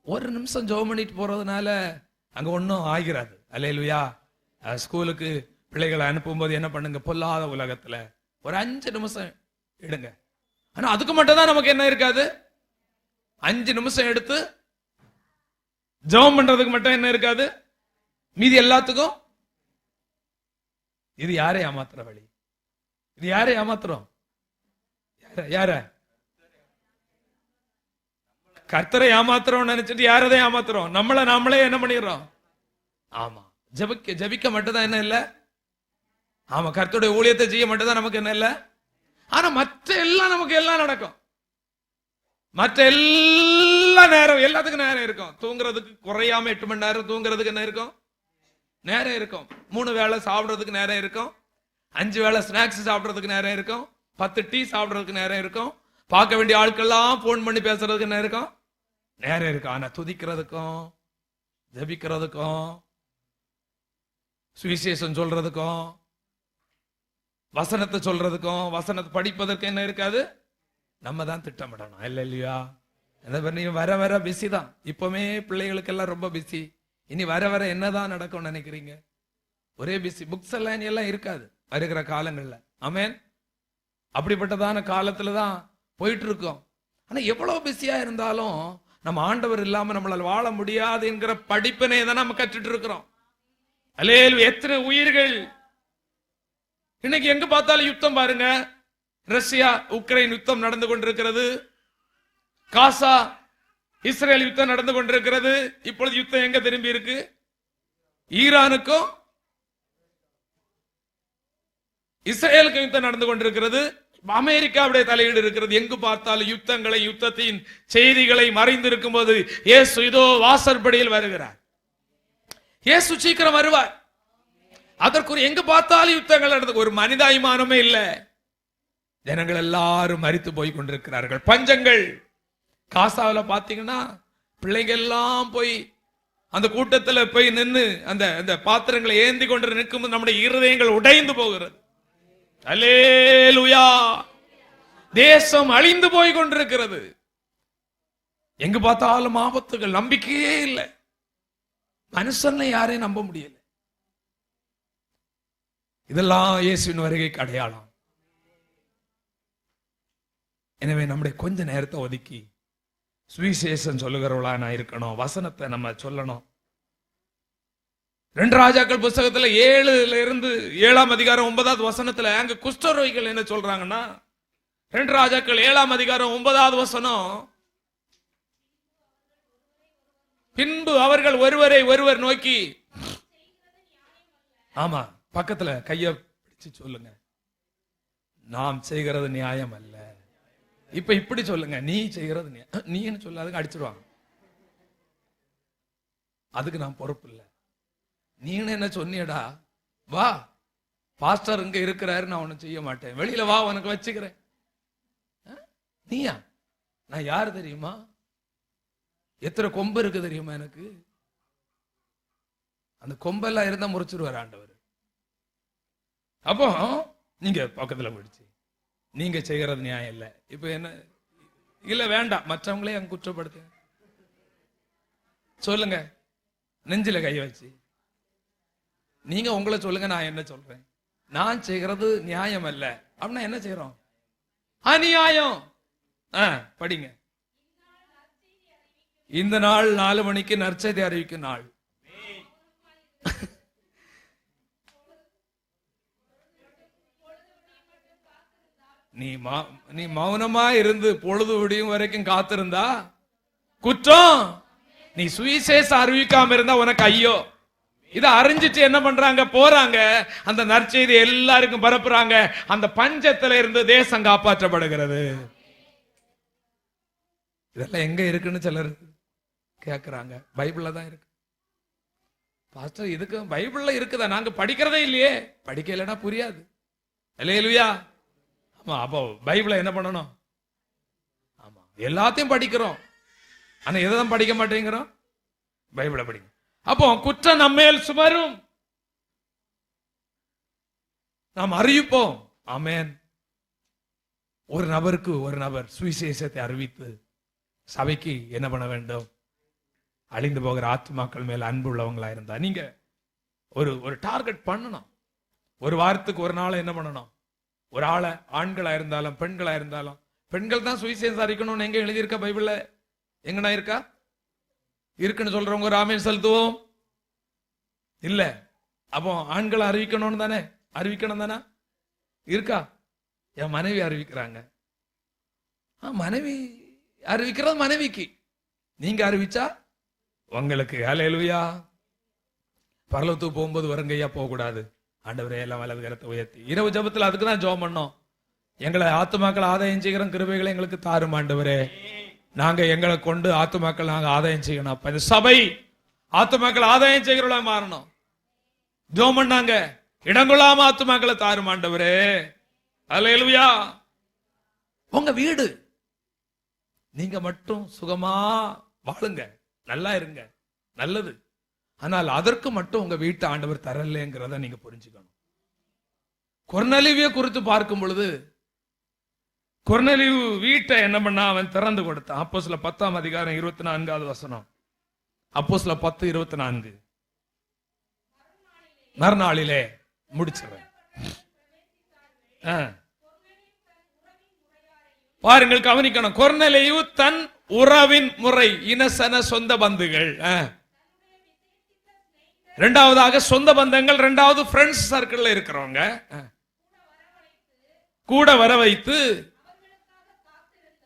ஒரு நிமிஷம் ஜெபம் பண்ணிட்டு போறதுனால அங்க ஒன்னும் ஆகிறாது. அல்லேலூயா. ஸ்கூலுக்கு பிள்ளைகளை அனுப்பும் போது என்ன பண்ணுங்க? பொல்லாத உலகத்துல ஒரு 5 நிமிஷம் எடுங்க. ஆனா அதுக்கு மட்டும் தான் நமக்கு என்ன இருக்காது? 5 நிமிஷம் எடுத்து ஜெபம் பண்றதுக்கு மட்டும் என்ன இருக்காது? மீதி எல்லாத்துக்கும் இது யாரை ஏமாத்துற வழி? இது யாரை ஏமாத்துறோம்? யார? கர்த்தரை ஏமாத்துறோம் நினைச்சிட்டு யாரதை ஏமாத்துறோம்? நம்மளே என்ன பண்ணிடுறோம்? ஆமா. ஜபிக்க மட்டும்தான் என்ன இல்ல? ஆமா, கர்த்தருடைய ஊழியத்தை செய்ய மட்டும்தான் நமக்கு என்ன இல்ல. ஆனா மற்ற எல்லாம் நமக்கு எல்லாம் நடக்கும். மற்ற எல்லா நேரம் எல்லாத்துக்கும் நேரம் இருக்கும். தூங்குறதுக்கு குறையாம 8 மணி நேரம் தூங்குறதுக்கு என்ன இருக்கும்? நேரம் இருக்கும். 3 வேளை சாப்பிடுறதுக்கு நேரம் இருக்கும். 5 வேளை ஸ்நாக்ஸ் சாப்பிடுறதுக்கு நேரம் இருக்கும். 10 டீ சாப்பிடுறதுக்கு நேரம் இருக்கும். பார்க்க வேண்டிய ஆட்கள்லாம் போன் பண்ணி பேசுறதுக்கு என்ன இருக்கும்? நேரம் இருக்கும். ஆனா துதிக்கிறதுக்கும், ஜபிக்கிறதுக்கும், சுவிசேஷம் சொல்றதுக்கும், வசனத்தை சொல்றதுக்கும், வசனத்தை படிப்பதற்கு என்ன இருக்காது? நம்ம தான் திட்டமிடணும். இல்ல இல்லையா? வர வர பிஸி தான். இப்பவுமே பிள்ளைகளுக்கு எல்லாம் ரொம்ப பிஸி. இனி வர வர என்னதான் நடக்கும் நினைக்கிறீங்க? ஒரே பிஸி. புக்ஸ் எல்லாம் இருக்காது வருகிற காலங்கள்ல. ஆமென். அப்படிப்பட்டதான காலத்துலதான் போயிட்டு இருக்கோம். ஆனா எவ்வளவு பிஸியா இருந்தாலும் நம்ம ஆண்டவர் இல்லாம நம்மளால வாழ முடியாது என்கிற படிப்பினை தான் நம்ம கற்றுட்டு இருக்கிறோம். அல்லேலூயா. எத்தனை உயிர்கள் இன்னைக்கு எங்க பார்த்தாலும் யுத்தம் பாருங்க. ரஷ்யா உக்ரைன் யுத்தம் நடந்து கொண்டிருக்கிறது. காசா இஸ்ரேல் யுத்தம் நடந்து கொண்டிருக்கிறது. இப்பொழுது யுத்தம் எங்க திரும்பி இருக்கு? ஈரானுக்கும் இஸ்ரேலுக்கும் யுத்தம் நடந்து கொண்டிருக்கிறது. அமெரிக்காவுடைய தலையீடு இருக்கிறது. எங்கு பார்த்தாலும் யுத்தங்களை, யுத்தத்தின் செய்திகளை மறைந்திருக்கும் போது இயேசு இதோ வாசற்படியில் வருகிறார். இயேசு சீக்கிரம் வருவார். அதற்கு எங்கு பார்த்தாலும் யுத்தங்கள் நடந்து, ஒரு மனிதாபிமானமே இல்ல. ஜனங்கள் எல்லாரும் மரித்து போய் கொண்டிருக்கிறார்கள். பஞ்சங்கள். காசாவில் பாத்தீங்கன்னா பிள்ளைங்க எல்லாம் போய் அந்த கூட்டத்தில் போய் நின்று அந்த பாத்திரங்களை ஏந்தி கொண்டு நிற்கும் நம்முடைய இருதயங்கள் உடைந்து போகிறது. அல்லேலூயா. தேசம் அழிந்து போய் கொண்டிருக்கிறது. எங்கு பார்த்தாலும் ஆபத்துகள். நம்பிக்கையே இல்லை. மனுஷனை யாரையும் நம்ப முடியல. இதெல்லாம் இயேசுவின் வருகைக்கு அடையாளம். எனவே நம்முடைய கொஞ்ச நேரத்தை ஒதுக்கி சுவிசேஷம் சொல்லுகிறவளா நான் இருக்கணும். வசனத்தை நம்ம சொல்லணும். 2 ராஜாக்கள் புஸ்தகத்துல 7ல இருந்து 7ஆம் அதிகாரம் 9வது வசனத்துல அங்க குஷ்டரோகிகள் என்ன சொல்றாங்கன்னா, 2 ராஜாக்கள் 7ஆம் அதிகாரம் 9வது வசனம், பின்பு அவர்கள் ஒருவரை ஒருவர் நோக்கி, ஆமா பக்கத்துல கைய பிடிச்சு சொல்லுங்க, நாம் செய்கிறது நியாயம் அல்ல. இப்ப இப்படி சொல்லுங்க, நீ செய்கிறது நீன்னு சொல்லாதுங்க, அடிச்சிருவாங்க. அதுக்கு நான் பொறுப்பு இல்லை. நீன்னு என்ன சொன்னியடா, வா பாஸ்டர் இங்க இருக்கிறாரு, நான் ஒன்னும் செய்ய மாட்டேன், வெளியில வா உனக்கு வச்சுக்கிறேன். நீயா? நான் யாரு தெரியுமா? எத்தனை கொம்பு இருக்கு தெரியுமா எனக்கு? அந்த கொம்பெல்லாம் இருந்தா முறிச்சிருவார் ஆண்டவர். அப்போ நீங்க பக்கத்துல போயிடுச்சு, நீங்க செய்கிறது நியாயம் இல்லை. இப்ப என்ன இல்ல, வேண்டாம், மற்றவங்களே அங்க குற்றப்படுத்து சொல்லுங்க, நெஞ்சில கை வச்சு நீங்க உங்களை சொல்லுங்க, நான் என்ன சொல்றேன். நான் செய்கிறது நியாயம் அல்ல அப்படின்னா என்ன செய்யறோம்? அநியாயம். படிங்க. இந்த நாள் 4 மணிக்கு நற்செய்தி அறிவிக்கும் நாள். நீ மௌனமா இருந்து பொழுது விடியும் வரைக்கும் காத்திருந்தா குற்றம். நீ சுவிசேஷம் அறிவிக்காம இருந்தா உனக்கு ஐயோ. இத அறிஞ்சிட்டு என்ன பண்றாங்க? போறாங்க, அந்த நற்செய்தி எல்லாருக்கும் பரப்புறாங்க. அந்த பஞ்சத்துல இருந்து தேசம் காப்பாற்றப்படுகிறது. இதெல்லாம் எங்க இருக்குன்னு சிலர் கேக்குறாங்க. பைபிள்ல தான் இருக்கு. பாஸ்டர் இதுக்கு பைபிள்ல இருக்குதா? நாங்க படிக்கிறதே இல்லையே. படிக்கலன்னா புரியாது. அல்லேலூயா. ஆமா, அப்போ பைபிளை என்ன பண்ணணும்? ஆமா, எல்லாத்தையும் படிக்கிறோம், ஆனா எதைதான் படிக்க மாட்டேங்கிறோம்? பைபிளை படிங்க. அப்போ குற்றம் நம்மேல் சுமரும், நாம் அறிவிப்போம். ஆமென். ஒரு நபர் சுவிசேஷத்தை அறிவித்து சபைக்கு என்ன பண்ண வேண்டும்? அழிந்து போகிற ஆத்மாக்கள் மேல் அன்பு உள்ளவங்களா இருந்தா நீங்க ஒரு டார்கெட் பண்ணணும். ஒரு வாரத்துக்கு ஒரு நாள் என்ன பண்ணணும்? ஒரு ஆளை, ஆண்களா இருந்தாலும் பெண்களா இருந்தாலும், பெண்கள் தான் சுவிசேஷம் அறிக்கணும்னு எங்க எழுதியிருக்கா பைபிள்ல? எங்கனா இருக்கா? இருக்குன்னு சொல்றவங்க ஒரு ஆமென் செலுத்துவோம். இல்ல, அப்போ ஆண்களை அறிவிக்கணும் தானே? அறிவிக்கணும் தானே? இருக்கா? என் மனைவி அறிவிக்கிறாங்க. மனைவி அறிவிக்கிறது மனைவிக்கு, நீங்க அறிவிச்சா உங்களுக்கு. அல்லேலூயா. பரலோகத்துக்கு போகும்போது வருங்கையா போக கூடாது. ஆண்டவரே எல்லாம் வலது கரத்தை உயர்த்தி இரவு ஜெபத்துல அதுக்கு தான் ஜெபம் பண்ணோம். எங்களை ஆத்துமாக்கள் ஆதாயம் செய்கிற கிருபைகளை எங்களுக்கு தாரும் ஆண்டவரே. நாங்க எங்களை கொண்டு ஆத்துமாக்கள் நாங்க ஆதாயம் செய்யணும். அப்ப இந்த சபை ஆத்துமாக்கள் ஆதாயம் செய்கிறவளா மாறணும். ஜெபம் பண்ணாங்க, இடங்கொள்ளாம ஆத்துமாக்களை தாரும் ஆண்டவரே. அல்லேலூயா. உங்க வீடு நீங்க மட்டும் சுகமா வாழுங்க, நல்லா இருங்க, நல்லது. ஆனால் அதற்கு மட்டும் உங்க வீட்டை ஆண்டவர் தரலங்கிறத நீங்க புரிஞ்சுக்கணும். கொர்நேலியுவை குறித்து பார்க்கும் பொழுது கொர்நேலியு வீட்டை என்ன பண்ணா, அவன் திறந்து கொடுத்தான். அப்போஸ்தலர் 10:24 அப்போஸ்தலர் 10:24. மறுநாளிலே முடிச்சிடுறேன். பாருங்கள், கவனிக்கணும். கொர்நேலியு தன் உறவின் முறை, இனசன சொந்த பந்துகள், இரண்டாவதாக சொந்த பந்தங்கள், இரண்டாவது ஃப்ரெண்ட்ஸ் சர்க்கிள்ல இருக்கிறவங்க கூட வர வைத்து,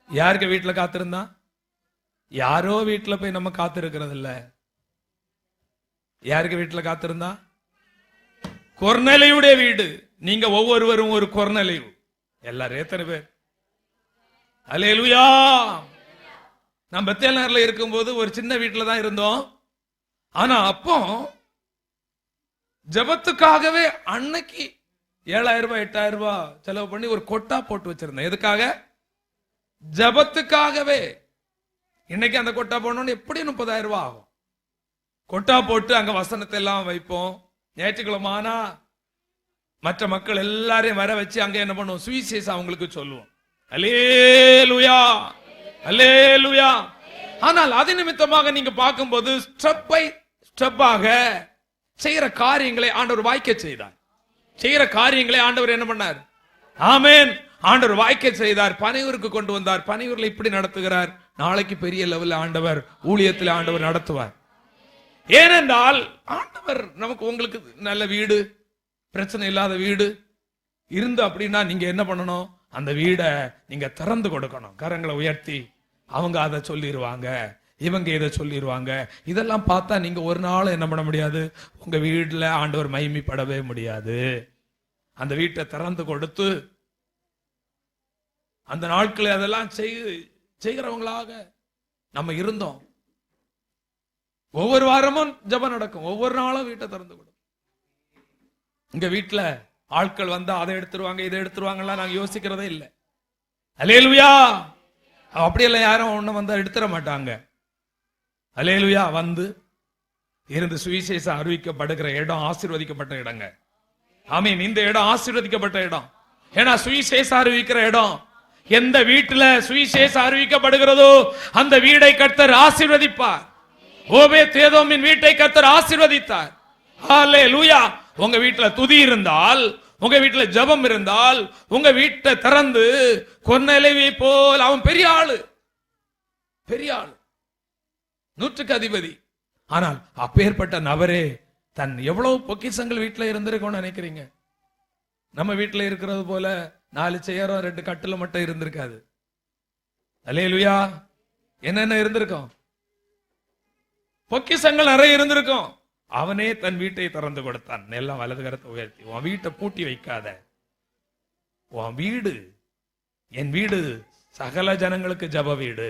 யாருக்கு வீட்டுல காத்திருந்தா? யாரோ வீட்டுல போய் நம்ம காத்திருக்கிறது இல்ல. யாருக்கு வீட்டுல காத்திருந்தா? கொர்நேலியுடைய வீடு. நீங்க ஒவ்வொருவரும் ஒரு கொர்நேலியு. எல்லாரும் எத்தனை பேர்? அல்லேலூயா. நான் பெத்தேல் நகர்ல இருக்கும்போது ஒரு சின்ன வீட்டுல தான் இருந்தோம். ஆனா அப்போ ஜெபத்துக்காகவே அன்னைக்கு 7,000 ரூபாய் 8,000 ரூபாய் செலவு பண்ணி ஒரு கொட்டா போட்டு வச்சிருந்தேன். எதுக்காக? ஜெபத்துக்காகவே. இன்னைக்கு அந்த கொட்டா போடணும்னு எப்படி 30,000 ரூபாய் ஆகும். கொட்டா போட்டு அங்க வசனத்தை எல்லாம் வைப்போம். ஞாயிற்றுக்கிழமை ஆனா மற்ற மக்கள் எல்லாரையும் வர வச்சு அங்க என்ன பண்ணுவோம்? சுவிசேஷம் அவங்களுக்கு சொல்லுவோம். அல்லேலூயா, அல்லேலூயா. ஆனால் அது நிமித்தமாக நீங்க பார்க்கும்போது ஸ்டெப் பை ஸ்டெப்பாக செய்யற காரியங்களை ஆண்டவர் வாய்க்க செய்தார். செய்யற காரியங்களை ஆண்டவர் என்ன பண்ணார்? ஆமென். ஆண்டவர் வாய்க்க செய்தார். பனையூருக்கு கொண்டு வந்தார். பனையூர்ல இப்படி நடத்துகிறார். நாளைக்கு பெரிய லெவல்ல ஆண்டவர் ஊழியத்தில் ஆண்டவர் நடத்துவார். ஏனென்றால் ஆண்டவர் நமக்கு, உங்களுக்கு நல்ல வீடு, பிரச்சனை இல்லாத வீடு இருந்து அப்படின்னா நீங்க என்ன பண்ணணும்? அந்த வீடை நீங்க திறந்து கொடுக்கணும். கரங்களை உயர்த்தி அவங்க அதை சொல்லிடுவாங்க, இவங்க இதை சொல்லிடுவாங்க. இதெல்லாம் பார்த்தா நீங்க ஒரு நாள் என்ன பண்ண முடியாது? உங்க வீட்டுல ஆண்டவர் மகிமைப்படவே முடியாது. அந்த வீட்டை திறந்து கொடுத்து அந்த நாட்களை அதெல்லாம் செய்கிறவங்களாக நம்ம இருந்தோம். ஒவ்வொரு வாரமும் ஜெபம் நடக்கும். ஒவ்வொரு நாளும் வீட்டை திறந்து கொடுக்கும். இங்க வீட்டுல ஆட்கள் வந்தா அதை எடுத்துருவாங்க, இதை எடுத்துருவாங்கலாம் நாங்க யோசிக்கிறதே இல்லை. அல்லேலூயா. அப்படியெல்லாம் யாரும் ஒண்ணு வந்தா எடுத்துட மாட்டாங்க. அல்லேலூயா. வந்து இருந்து சுவிசேஷம் அறிவிக்கப்படுகிற இடம் ஆசீர்வதிக்கப்பட்ட இடங்க. ஆமீன். இந்த இடம் ஆசீர்வதிக்கப்பட்ட இடம். ஏன்னா சுவிசேஷம் அறிவிக்கிற இடம். எந்த வீட்டுல சுவிசேஷம் அறிவிக்கப்படுகிறதோ அந்த வீடை கர்த்தர் ஆசீர்வதிப்பார். ஓபேத்-ஏதோமின் வீட்டை கர்த்தர் ஆசீர்வதித்தார். அல்லேலூயா. உங்க வீட்டுல துதி இருந்தால், உங்க வீட்டுல ஜெபம் இருந்தால், உங்க வீட்டை திறந்து கொர்நேலியுவை போல், அவன் பெரிய ஆளு, பெரிய ஆளு, 100க்கு அதிபதி. ஆனால் அப்பேற்பட்ட நபரே தன் எவ்வளவு பொக்கிஷங்கள் வீட்டுல இருந்திருக்கும்னு நினைக்கிறீங்க? நம்ம வீட்டுல இருக்கிறது போல 4 சேரும் 2 கட்டில மட்டும் இருந்திருக்காது. அல்லேலூயா. என்னென்ன இருந்திருக்கும்? பொக்கிஷங்கள் நிறைய இருந்திருக்கும். அவனே தன் வீட்டை திறந்து கொடுத்தான். எல்லாம் வலது கரத்தை உயர்த்தி, உன் வீட்டை பூட்டி வைக்காத. உன் வீடு, என் வீடு சகல ஜனங்களுக்கு ஜெப வீடு.